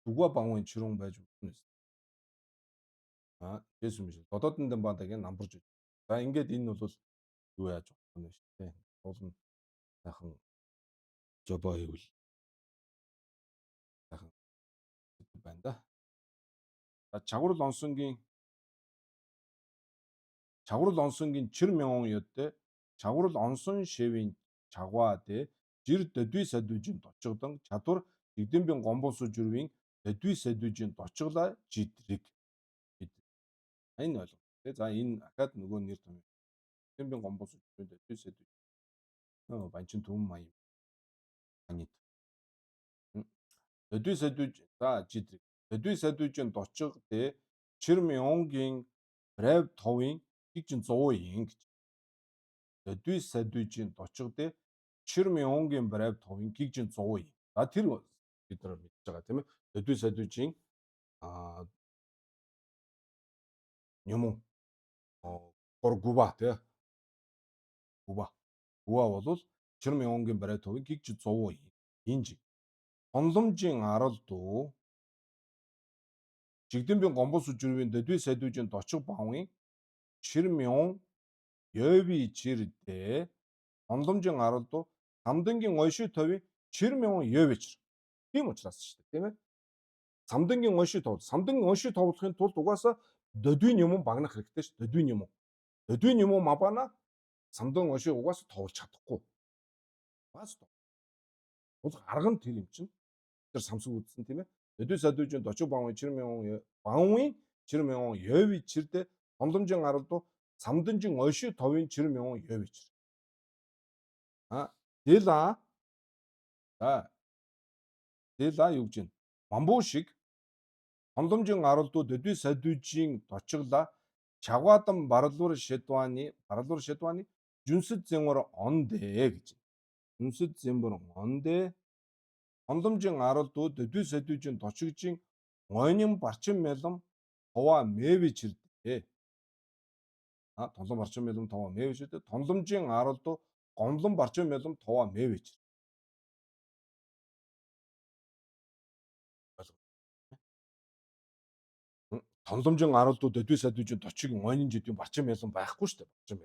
бавын чирүүн байж болно. Жээсэн биш. Додоодын дан баадаг намбарж байна. За ингээд энэ бол юу яаж болох вэ шүү дээ. Уулын сайхан жобоо хийвэл сайхан байна да. За чагвар онсонгийн чир мянган ёдтэй чагвар онсон шивийн чагвааде жир дөдүй садүжин дочгодон чадвар жигдэмбийн гомбос жүрвийн дөдүй садүжин дочглаа жидрэг. Энэ ойлго. За энэ ахаад нөгөө нэр том. Жигдэмбийн гомбос жүрвийн дөдүй садүжин. Банчин түм маяг. Анит. Дөдүй садүж за жидрэг. Дөдүй садүжин дочгодээ чир мянган брав товын гигжин 100 гэж. Дөдүй садүжин дочгодээ чир мянган брав товын гигжин 100. За тэр бид нар мэдж байгаа тийм ээ. Дөдүй садүжин юм губа тий. Губа бол чир мянган брав товын гигжин 100. Инж. Онломжийн арал дуу жигдэмбийн гомбос жүрвийн дөдүй садүжин дочиг бавын чир мянган ёви чирдээ онломжийн арал дуу самдангийн ойши товын чир мянган ёвич. Тийм учраас шүү дээ тийм ээ. Самдангийн ойши тов. Самдангийн ойши товлохын тулд угаасаа дөдвийн юм багнах хэрэгтэй шүү. Дөдвийн юм мабана самдан ойши угаасаа товлж чадахгүй. Бас тов. Бол арга нь тэр юм чинь. Тэр самсаг үзсэн тийм ээ. Дөдүй садүжин дочиг бавын чир мянган ёви чирдээ онломжийн арал дуу самданжин ойши товын чир мянган ёвич. Дела юу гэж байна? Бамбуу шиг онломжийн арал дуу дөдүй садүжийн дочглаа чагваадан баралуур шэдвааны жүнсэд зэмэр ондээ гэж. Жүнсэд зэмэр ондээ онломжийн арал дуу дөдүй садүжин дочигжин ойнын барчин мэлэм товаа мэвичэрдээ. Тонлон барчин мэлэм товаа мэвичэрдээ. Тонломжийн арал дуу гомлон барчин мэлэм товаа мэвичэр. Тонломжийн арал дуу дөдүй садүжин дочигийн ойнын жидийн барчин мэлэм байхгүй шүү дээ. Барчин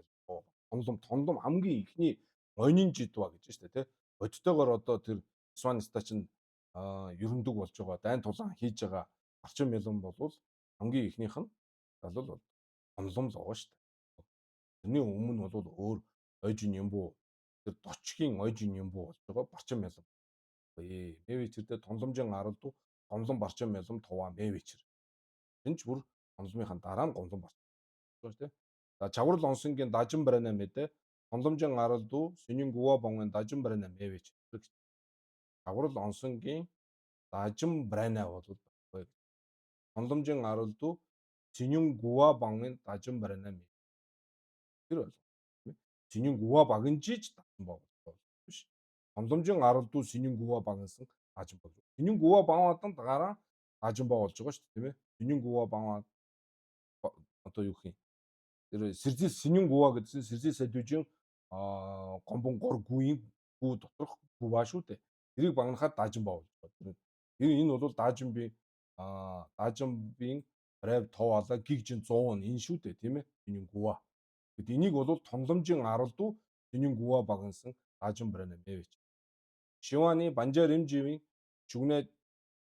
мэлэм. Тонлом хамгийн ихний ойнын жид ба гэж шүү дээ тий. Бодтойгоор одоо тэр Сванста чинь ерөндөг болж байгаа дайн тулаан хийж байгаа барчин мэлэм бол хамгийн ихнийх нь бол тонлом л байгаа шүү дээ. Тэрний өмнө бол өөр ойжин юм буу тэр дочгийн ойжин юм буу болж байгаа барчин мэлэм. Мэвичэрдээ тонломжийн арал дуу гомлон барчин мэлэм товаа мэвичэр. Тэнч бүр гомломынхаа дараа нь гомлон барчин шүү дээ. За чаврал онсонгийн дажин барина мэдээ гомломжийн арал дуу синин гуа бонгийн дажин барина мэвичэр. Чаврал онсонгийн дажин барина бол байхгүй. Гомломжийн арал дуу синин гуа бонгийн дажин барина мэвичэр. Тэр бол синин гуа багынжиж дажин боо биш. Гомломжийн арал дуу синин гуа багансан дажин боо. Синин гуа баадан дараа дажин боо болж байгаа шүү дээ тийм ээ. Синин гуа баа одоо юу гэх юм. Тэр сэрзис синин гуа гэдсэн сэрзис садүжин гомбон гор гүийн гүү доторх гуа шүү дээ. Тэрийг багнахад дажин боо болж байгаа. Энэ бол даажинбийн брав тов алаа гигжин 100 нь энэ шүү дээ тийм ээ. Синин гуа. Гэт энийг бол тонломжийн арал дуу синин гуа багнасан даажин брана мэвч. Шиваны банжаар эмживийн чүгнэ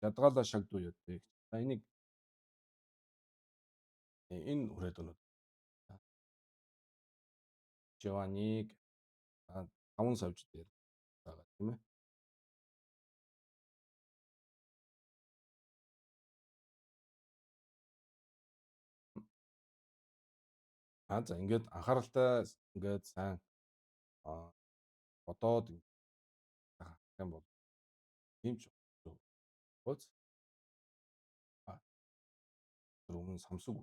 ядгаалаа шагдуу яддаг. Энийг энэ үрээд өнөө. Шиваныг 5 савж дээр байгаа тийм ээ. За ингээд анхааралтай ингээд сайн бодоод харах юм бол тийм ч үз. Өмнө Самсаг